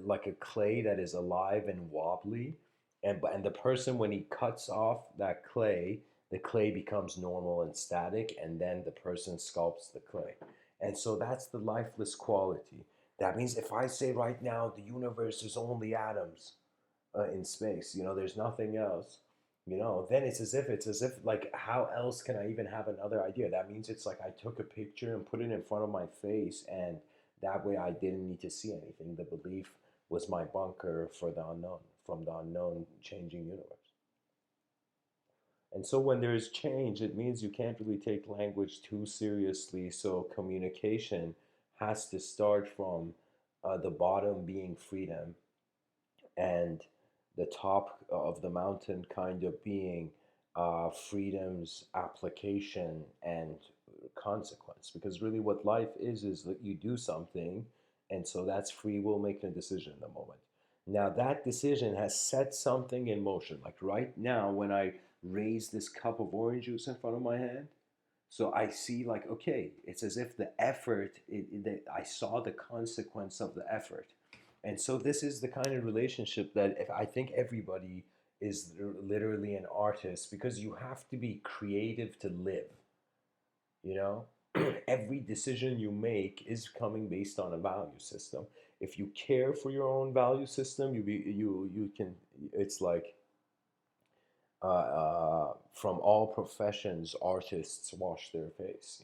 like a clay that is alive and wobbly, and the person, when he cuts off that clay, the clay becomes normal and static, and then the person sculpts the clay. And so that's the lifeless quality. That means if I say right now the universe is only atoms in space, there's nothing else, then it's as if like, how else can I even have another idea? That means it's like I took a picture and put it in front of my face, and that way I didn't need to see anything. The belief was my bunker for the unknown, from the unknown changing universe. And so when there is change, it means you can't really take language too seriously. So communication has to start from the bottom being freedom, and the top of the mountain kind of being freedom's application and consequence. Because really, what life is that you do something, and so that's free will making a decision in the moment. Now, that decision has set something in motion. Like right now, when I raise this cup of orange juice in front of my hand, so I see, like, okay, it's as if the effort, I saw the consequence of the effort. And so this is the kind of relationship that, if I think everybody is literally an artist, because you have to be creative to live, you know? Every decision you make is coming based on a value system. If you care for your own value system, you can, it's like, from all professions, artists wash their face.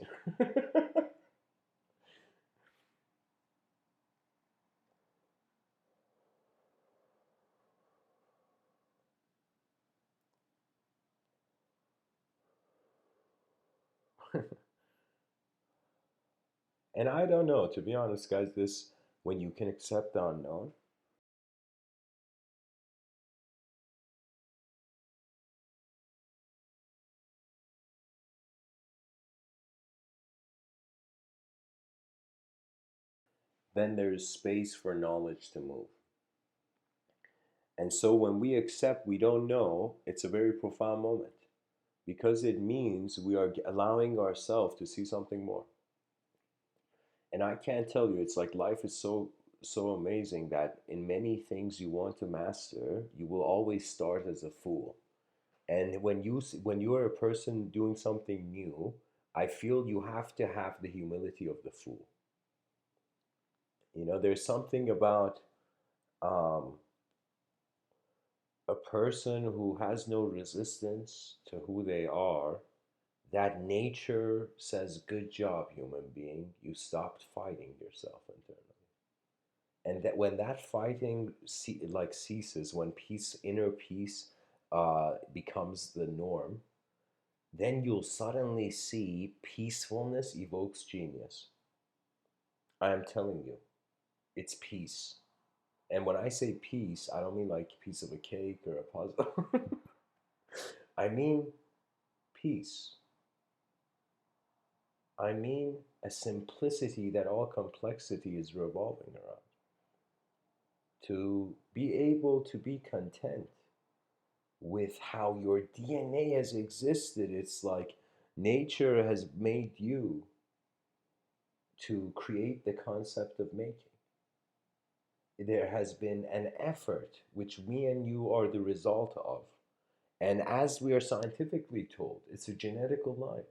And I don't know, to be honest, guys, this, when you can accept the unknown, then there's space for knowledge to move. And so when we accept we don't know, it's a very profound moment, because it means we are allowing ourselves to see something more. And I can't tell you, it's like life is so amazing that in many things you want to master, you will always start as a fool. And when you are a person doing something new, I feel you have to have the humility of the fool. There's something about um, a person who has no resistance to who they are, that nature says, good job, human being, you stopped fighting yourself internally. And that when that fighting ceases, when inner peace becomes the norm, then you'll suddenly see peacefulness evokes genius. I am telling you, it's peace. And when I say peace, I don't mean like a piece of a cake or a puzzle. I mean peace. I mean a simplicity that all complexity is revolving around. To be able to be content with how your DNA has existed. It's like nature has made you to create the concept of making. There has been an effort which me and you are the result of. And as we are scientifically told, it's a genetical line.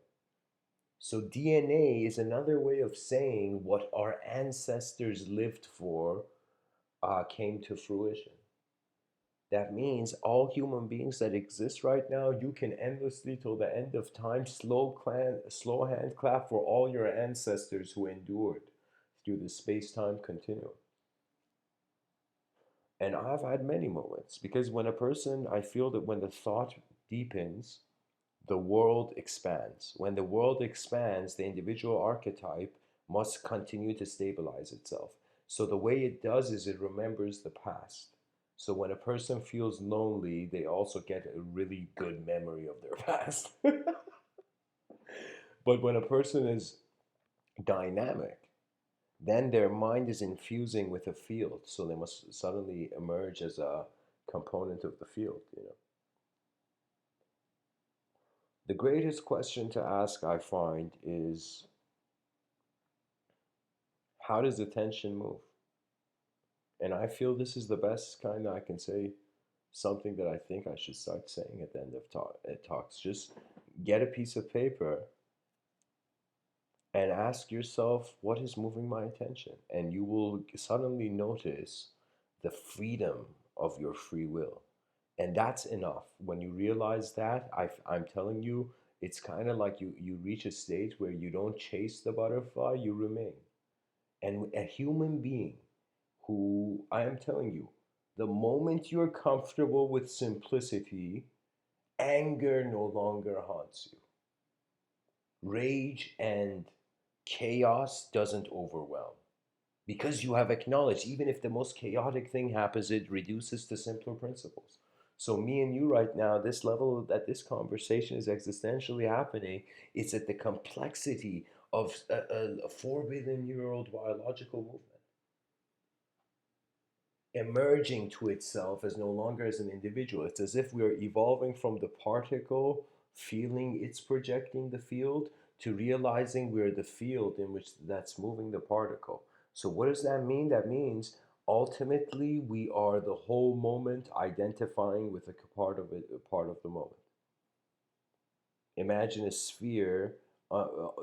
So DNA is another way of saying what our ancestors lived for came to fruition. That means all human beings that exist right now, you can endlessly till the end of time slow hand clap for all your ancestors who endured through the space-time continuum. And I've had many moments, because when a person, I feel that when the thought deepens, the world expands. When the world expands, the individual archetype must continue to stabilize itself. So the way it does is it remembers the past. So when a person feels lonely, they also get a really good memory of their past. But when a person is dynamic, then their mind is infusing with a field, so they must suddenly emerge as a component of the field, you know. The greatest question to ask, I find, is how does attention move? And I feel this is the best kind I can say, something that I think I should start saying at the end of talks. Just get a piece of paper and ask yourself, what is moving my attention? And you will suddenly notice the freedom of your free will. And that's enough. When you realize that, I'm telling you, it's kind of like you reach a state where you don't chase the butterfly, you remain. And a human being who, I am telling you, the moment you're comfortable with simplicity, anger no longer haunts you. Rage and chaos doesn't overwhelm because you have acknowledged, even if the most chaotic thing happens, it reduces to simpler principles. So me and you right now, this level that this conversation is existentially happening, it's at the complexity of a 4 billion year old biological movement emerging to itself as no longer as an individual. It's as if we're evolving from the particle feeling it's projecting the field to realizing we're the field in which that's moving the particle. So what does that mean? That means ultimately we are the whole moment identifying with a part of it, a part of the moment. Imagine a sphere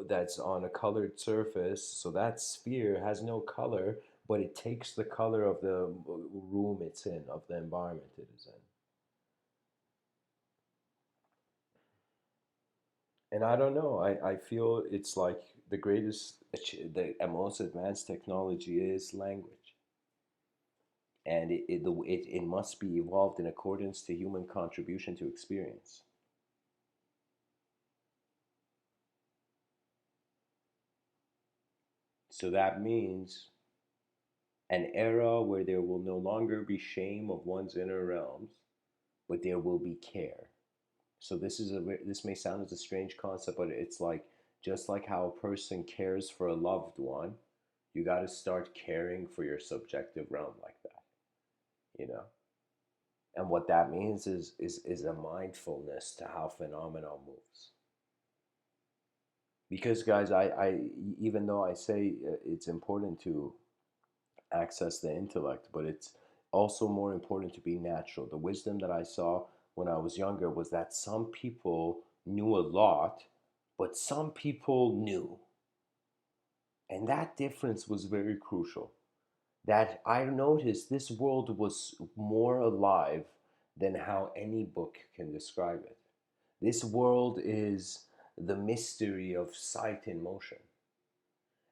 that's on a colored surface. So that sphere has no color, but it takes the color of the room it's in, of the environment it is in. And I don't know, I feel it's like the greatest, the most advanced technology is language. And it must be evolved in accordance to human contribution to experience. So that means an era where there will no longer be shame of one's inner realms, but there will be care. So this may sound as a strange concept, but it's like just like how a person cares for a loved one, you got to start caring for your subjective realm like that, you know. And what that means is a mindfulness to how phenomenon moves. Because guys, I even though I say it's important to access the intellect, but it's also more important to be natural. The wisdom that I saw when I was younger was that some people knew a lot, but some people knew. And that difference was very crucial. That I noticed this world was more alive than how any book can describe it. This world is the mystery of sight in motion.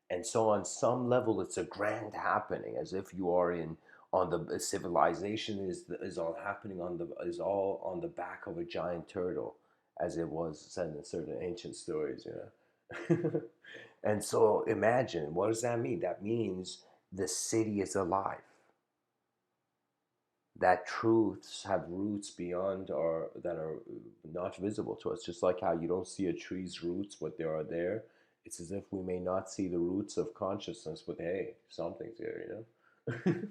And so on some level it's a grand happening, as if you are in on the civilization is all happening on the is all on the back of a giant turtle, as it was said in certain ancient stories, you know. And so imagine, what does that mean? That means the city is alive, that truths have roots beyond our that are not visible to us, just like how you don't see a tree's roots but they are there. It's as if we may not see the roots of consciousness, but hey, something's here, you know.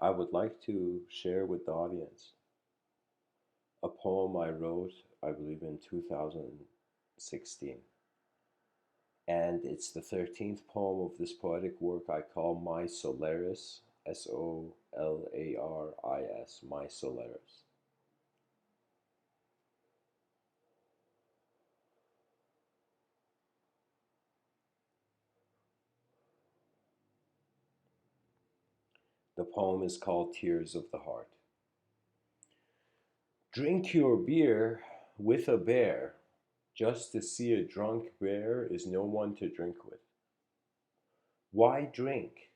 I would like to share with the audience a poem I wrote, I believe in 2016. And it's the 13th poem of this poetic work I call My Solaris, Solaris, My Solaris. The poem is called Tears of the Heart. Drink your beer with a bear. Just to see a drunk bear is no one to drink with. Why drink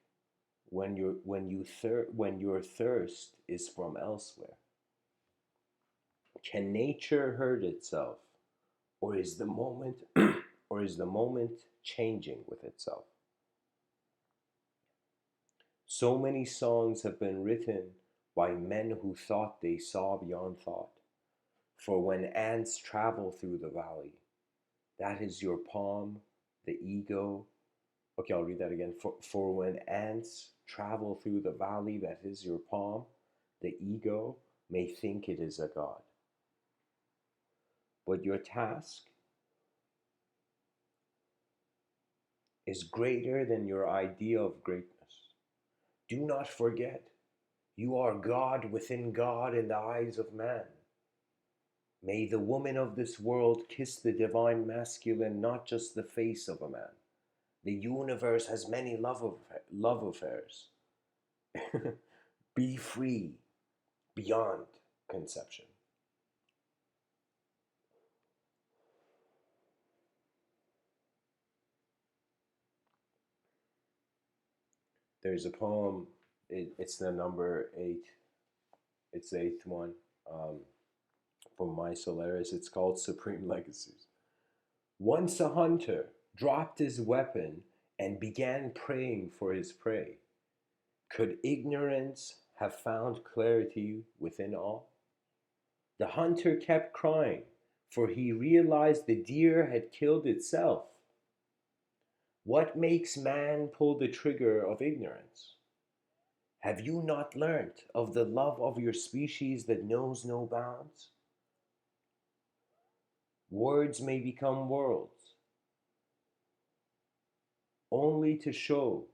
when your thirst is from elsewhere? Can nature hurt itself, or is the moment or is the moment changing with itself? So many songs have been written by men who thought they saw beyond thought. For when ants travel through the valley, that is your palm, the ego. Okay, I'll read that again. For when ants travel through the valley, that is your palm, the ego may think it is a god. But your task is greater than your idea of greatness. Do not forget, you are God within God in the eyes of man. May the woman of this world kiss the divine masculine, not just the face of a man. The universe has many love affairs. Be free beyond conception. There's a poem, it's the number 8, it's the 8th one, um, from My Solaris. It's called Supreme Legacies. Once a hunter dropped his weapon and began praying for his prey. Could ignorance have found clarity within all? The hunter kept crying, for he realized the deer had killed itself. What makes man pull the trigger of ignorance? Have you not learnt of the love of your species that knows no bounds? Words may become worlds, only to show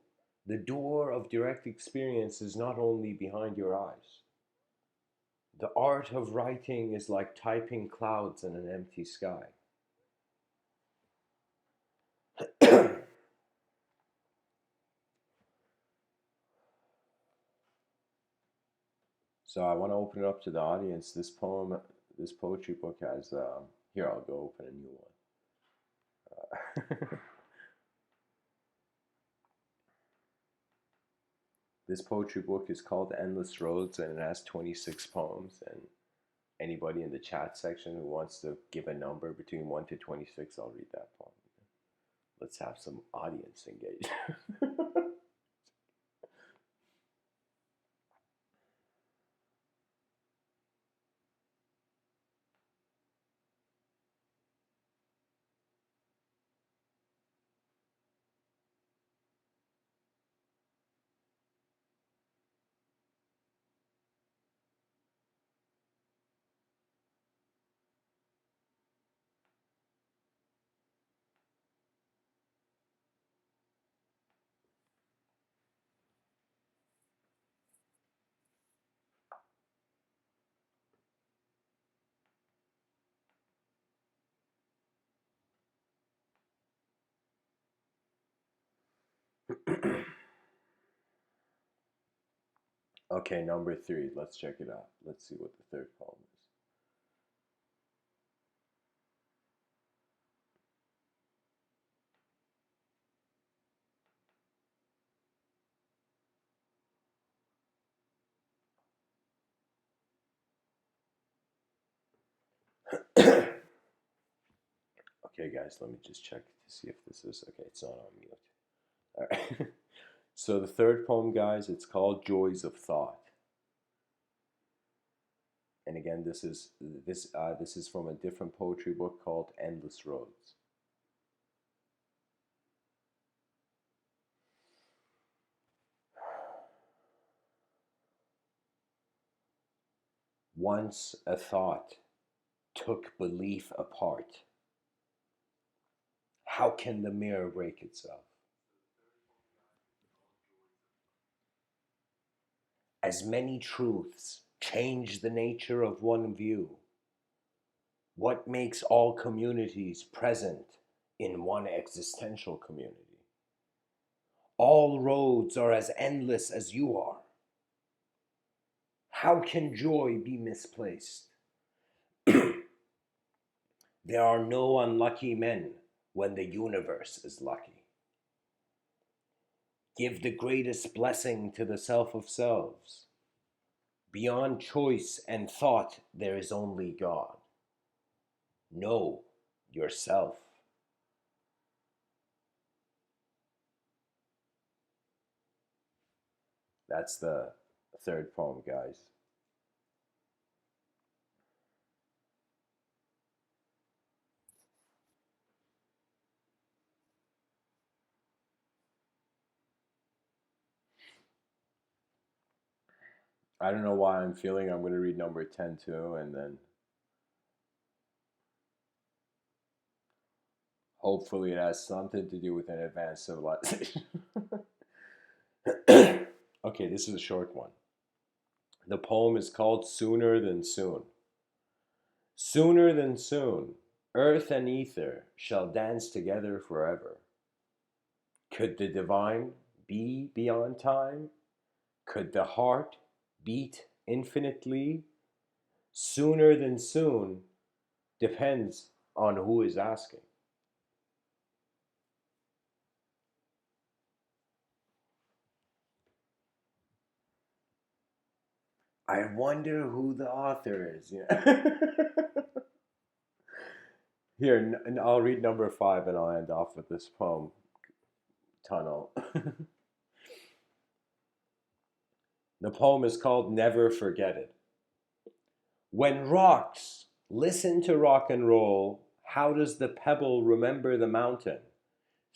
the door of direct experience is not only behind your eyes. The art of writing is like typing clouds in an empty sky. So I want to open it up to the audience. This poetry book has, here, I'll go open a new one. This poetry book is called Endless Roads, and it has 26 poems. And anybody in the chat section who wants to give a number between 1 to 26, I'll read that poem. Let's have some audience engagement. Okay, number 3. Let's check it out. Let's see what the third poem is. Okay, guys, let me just check to see if this is okay. It's not on mute. All right. So the third poem, guys, it's called Joys of Thought. And again, this is from a different poetry book called Endless Roads. Once a thought took belief apart. How can the mirror break itself? As many truths change the nature of one view, what makes all communities present in one existential community? All roads are as endless as you are. How can joy be misplaced? There are no unlucky men when the universe is lucky. Give the greatest blessing to the self of selves. Beyond choice and thought, there is only God. Know yourself. That's the third poem, guys. I don't know why I'm feeling I'm going to read number 10 too, and then hopefully it has something to do with an advanced civilization. Okay, this is a short one. The poem is called Sooner Than Soon. Sooner than soon, earth and ether shall dance together forever. Could the divine be beyond time? Could the heart beat infinitely? Sooner than soon depends on who is asking. I wonder who the author is. Here, and I'll read number 5 and I'll end off with this poem, Tunnel. The poem is called Never Forget It. When rocks listen to rock and roll, how does the pebble remember the mountain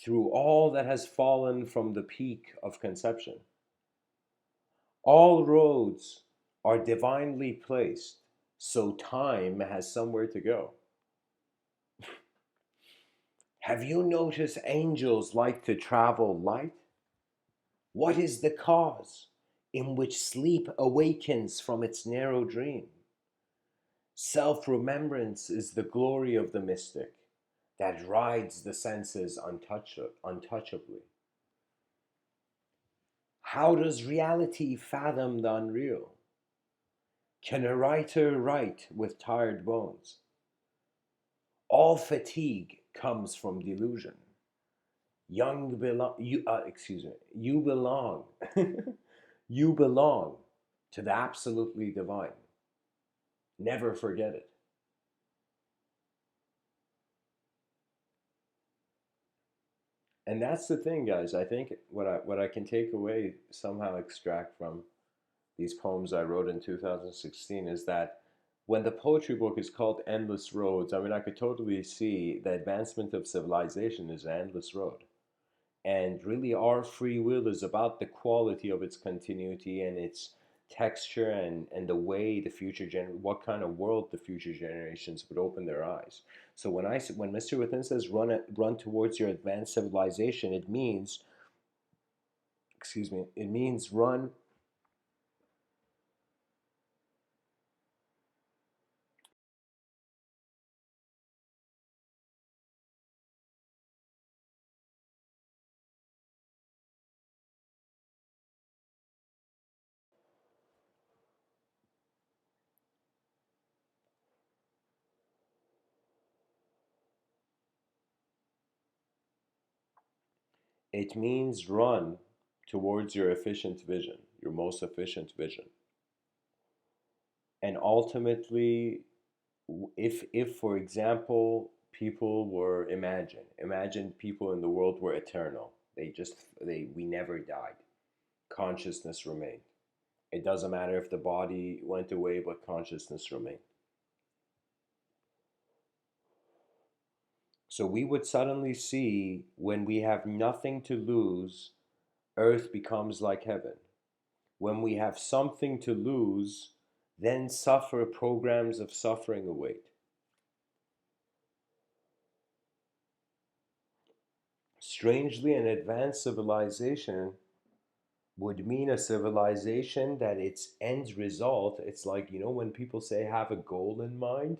through all that has fallen from the peak of conception? All roads are divinely placed, so time has somewhere to go. Have you noticed angels like to travel light? What is the cause in which sleep awakens from its narrow dream? Self-remembrance is the glory of the mystic that rides the senses untouchably. How does reality fathom the unreal? Can a writer write with tired bones? All fatigue comes from delusion. You belong, you belong to the absolutely divine. Never forget it. And that's the thing, guys. I think what I can take away, somehow extract from these poems I wrote in 2016, is that when the poetry book is called Endless Roads, I mean, I could totally see the advancement of civilization is an endless road. And really, our free will is about the quality of its continuity and its texture, and the way the what kind of world the future generations would open their eyes. So when Mr. Within says run towards your advanced civilization, it means, excuse me, it means run. It means run towards your efficient vision, your most efficient vision. And ultimately, if for example people were imagine people in the world were eternal, they we never died, consciousness remained. It doesn't matter if the body went away, but consciousness remained. So we would suddenly see, when we have nothing to lose, earth becomes like heaven. When we have something to lose, then suffer programs of suffering await. Strangely, an advanced civilization would mean a civilization that its end result, it's like, when people say have a goal in mind,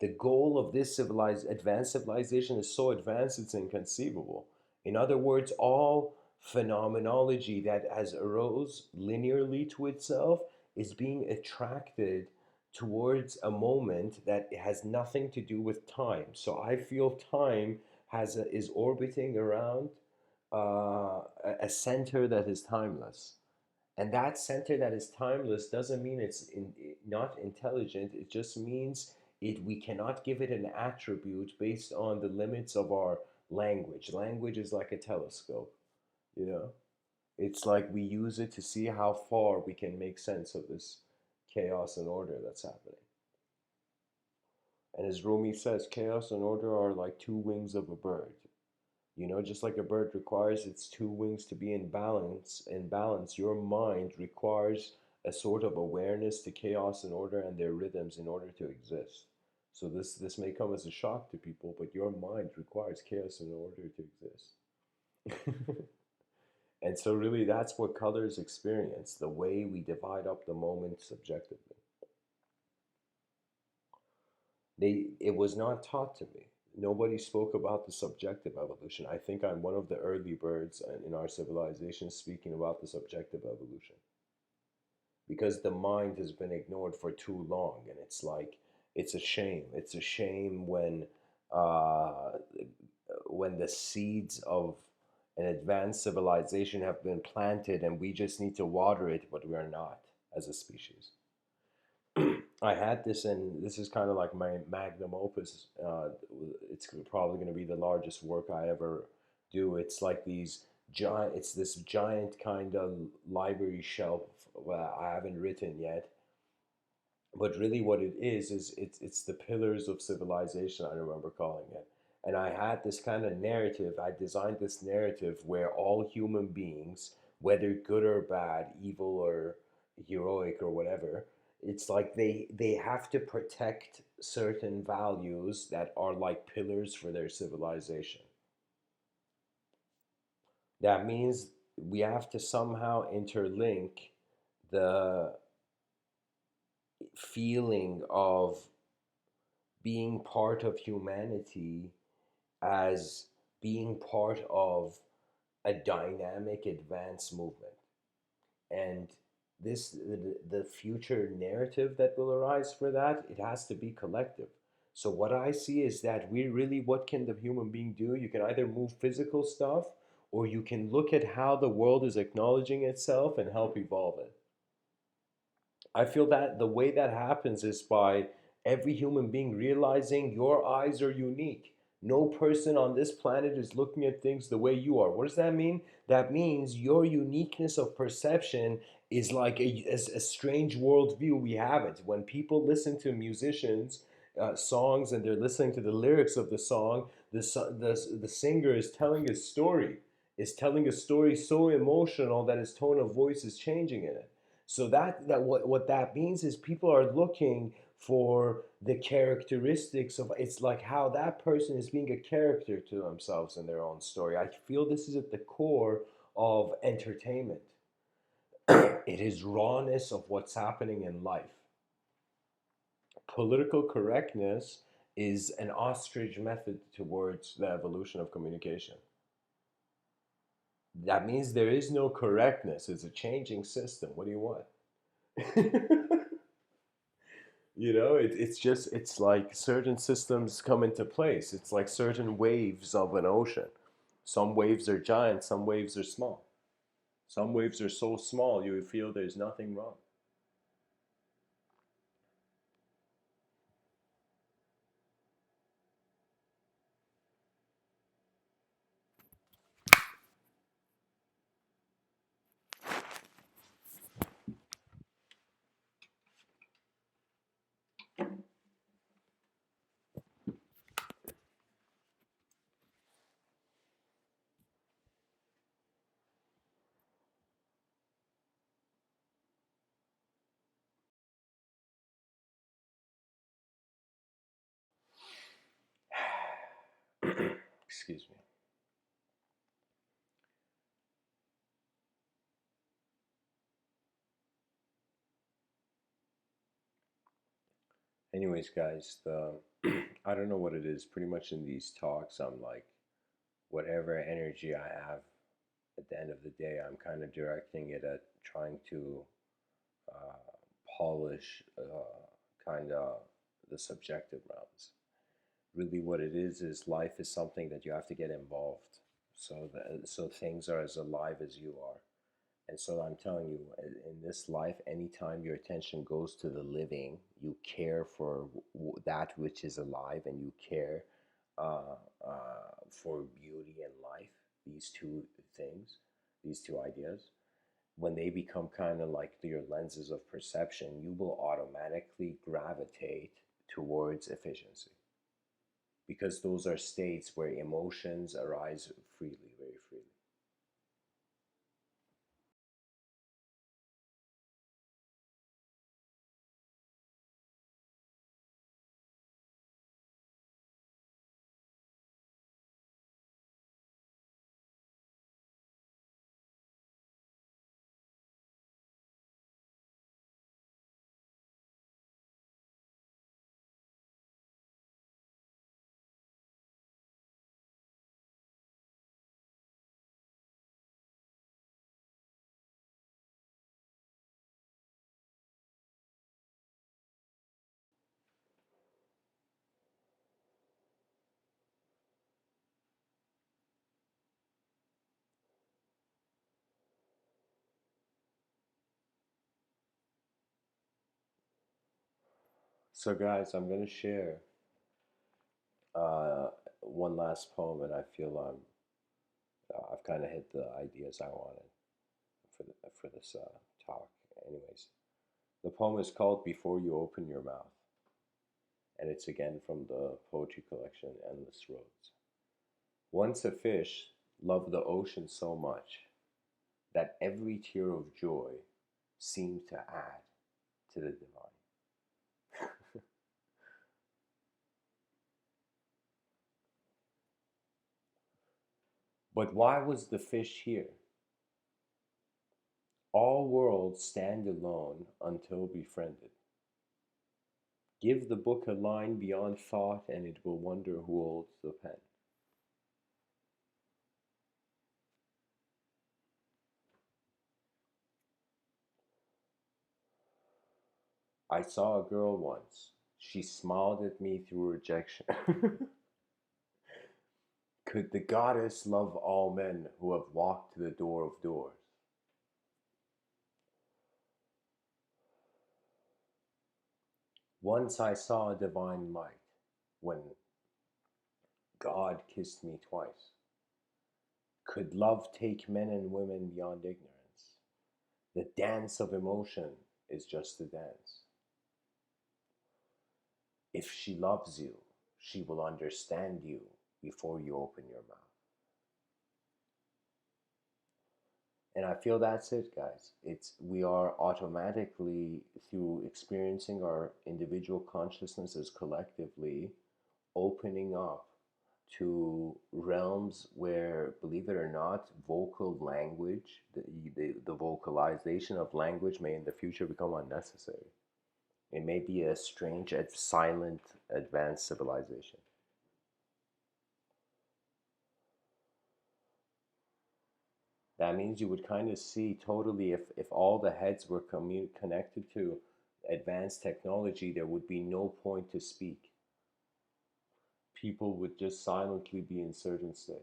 the goal of this civilized advanced civilization is so advanced it's inconceivable. In other words, all phenomenology that has arose linearly to itself is being attracted towards a moment that has nothing to do with time. So I feel time is orbiting around a center that is timeless. And that center that is timeless doesn't mean not intelligent. It just means we cannot give it an attribute based on the limits of our language. Language is like a telescope, you know? It's like we use it to see how far we can make sense of this chaos and order that's happening. And as Rumi says, chaos and order are like two wings of a bird. Just like a bird requires its two wings to be in balance, your mind requires a sort of awareness to chaos and order and their rhythms in order to exist. So this may come as a shock to people, but your mind requires chaos in order to exist. And so really that's what colors experience, the way we divide up the moment subjectively. It was not taught to me. Nobody spoke about the subjective evolution. I think I'm one of the early birds in our civilization speaking about the subjective evolution, because the mind has been ignored for too long, and it's like it's a shame. It's a shame uh, when the seeds of an advanced civilization have been planted and we just need to water it, but we're not as a species. I had this, and this is kind of like my magnum opus. It's probably going to be the largest work I ever do. It's this giant kind of library shelf. Well, I haven't written yet, but really what it is it's the pillars of civilization, I remember calling it. And I had this kind of narrative. I designed this narrative where all human beings, whether good or bad, evil or heroic or whatever, it's like they have to protect certain values that are like pillars for their civilization. That means we have to somehow interlink the feeling of being part of humanity as being part of a dynamic advance movement. And the future narrative that will arise for that, it has to be collective. So what I see is that we really, what can the human being do? You can either move physical stuff, or you can look at how the world is acknowledging itself and help evolve it. I feel that the way that happens is by every human being realizing your eyes are unique. No person on this planet is looking at things the way you are. What does that mean? That means your uniqueness of perception is like a strange worldview we have it. When people listen to musicians' songs and they're listening to the lyrics of the song, the singer is telling a story so emotional that his tone of voice is changing in it. So what that means is people are looking for the characteristics of, it's like how that person is being a character to themselves in their own story. I feel this is at the core of entertainment. It is rawness of what's happening in life. Political correctness is an ostrich method towards the evolution of communication. That means there is no correctness. It's a changing system. What do you want? It's like certain systems come into place. It's like certain waves of an ocean. Some waves are giant, some waves are small. Some waves are so small you feel there's nothing wrong. Excuse me. Anyways, guys, the I don't know what it is. Pretty much in these talks, I'm like, whatever energy I have at the end of the day, I'm kind of directing it at trying to uh, polish kind of the subjective realms. Really, what it is life is something that you have to get involved. So things are as alive as you are. And so I'm telling you, in this life, anytime your attention goes to the living, you care for that which is alive, and you care uh, for beauty and life. These two things, these two ideas, when they become kind of like your lenses of perception, you will automatically gravitate towards efficiency, because those are states where emotions arise freely, very freely. So, guys, I'm going to share uh, one last poem, and I feel I've kind of hit the ideas I wanted for this talk. Anyways, the poem is called "Before You Open Your Mouth," and it's again from the poetry collection "Endless Roads." Once a fish loved the ocean so much that every tear of joy seemed to add to the divine. But why was the fish here? All worlds stand alone until befriended. Give the book a line beyond thought, and it will wonder who holds the pen. I saw a girl once. She smiled at me through rejection. Could the goddess love all men who have walked to the door of doors? Once I saw a divine light when God kissed me twice. Could love take men and women beyond ignorance? The dance of emotion is just a dance. If she loves you, she will understand you before you open your mouth. And I feel that's it, guys. It's we are automatically, through experiencing our individual consciousnesses collectively, opening up to realms where, believe it or not, vocal language, the vocalization of language may in the future become unnecessary. It may be a strange, silent, advanced civilization. That means you would kind of see totally, if all the heads were connected to advanced technology, there would be no point to speak. People would just silently be in certain states.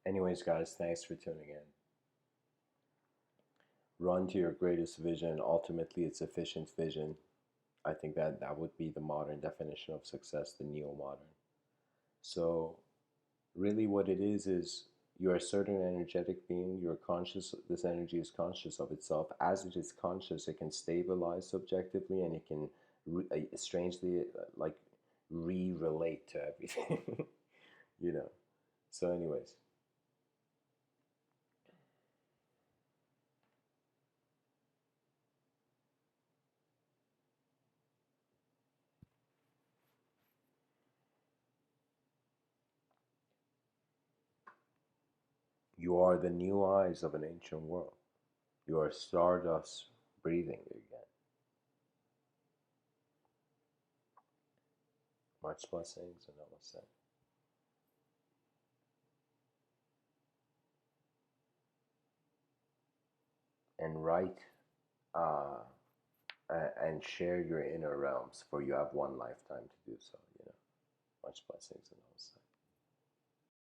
Anyways, guys, thanks for tuning in. run to your greatest vision. Ultimately, it's efficient vision. I think that that would be the modern definition of success, the neo-modern. So really what it is you're a certain energetic being, you're conscious, this energy is conscious of itself. As it is conscious, it can stabilize subjectively, and it can strangely like re-relate to everything. you know so anyways, you are the new eyes of an ancient world. You are stardust breathing again. Much blessings and namaste. And write uh, and share your inner realms, for you have one lifetime to do so. Much blessings and namaste.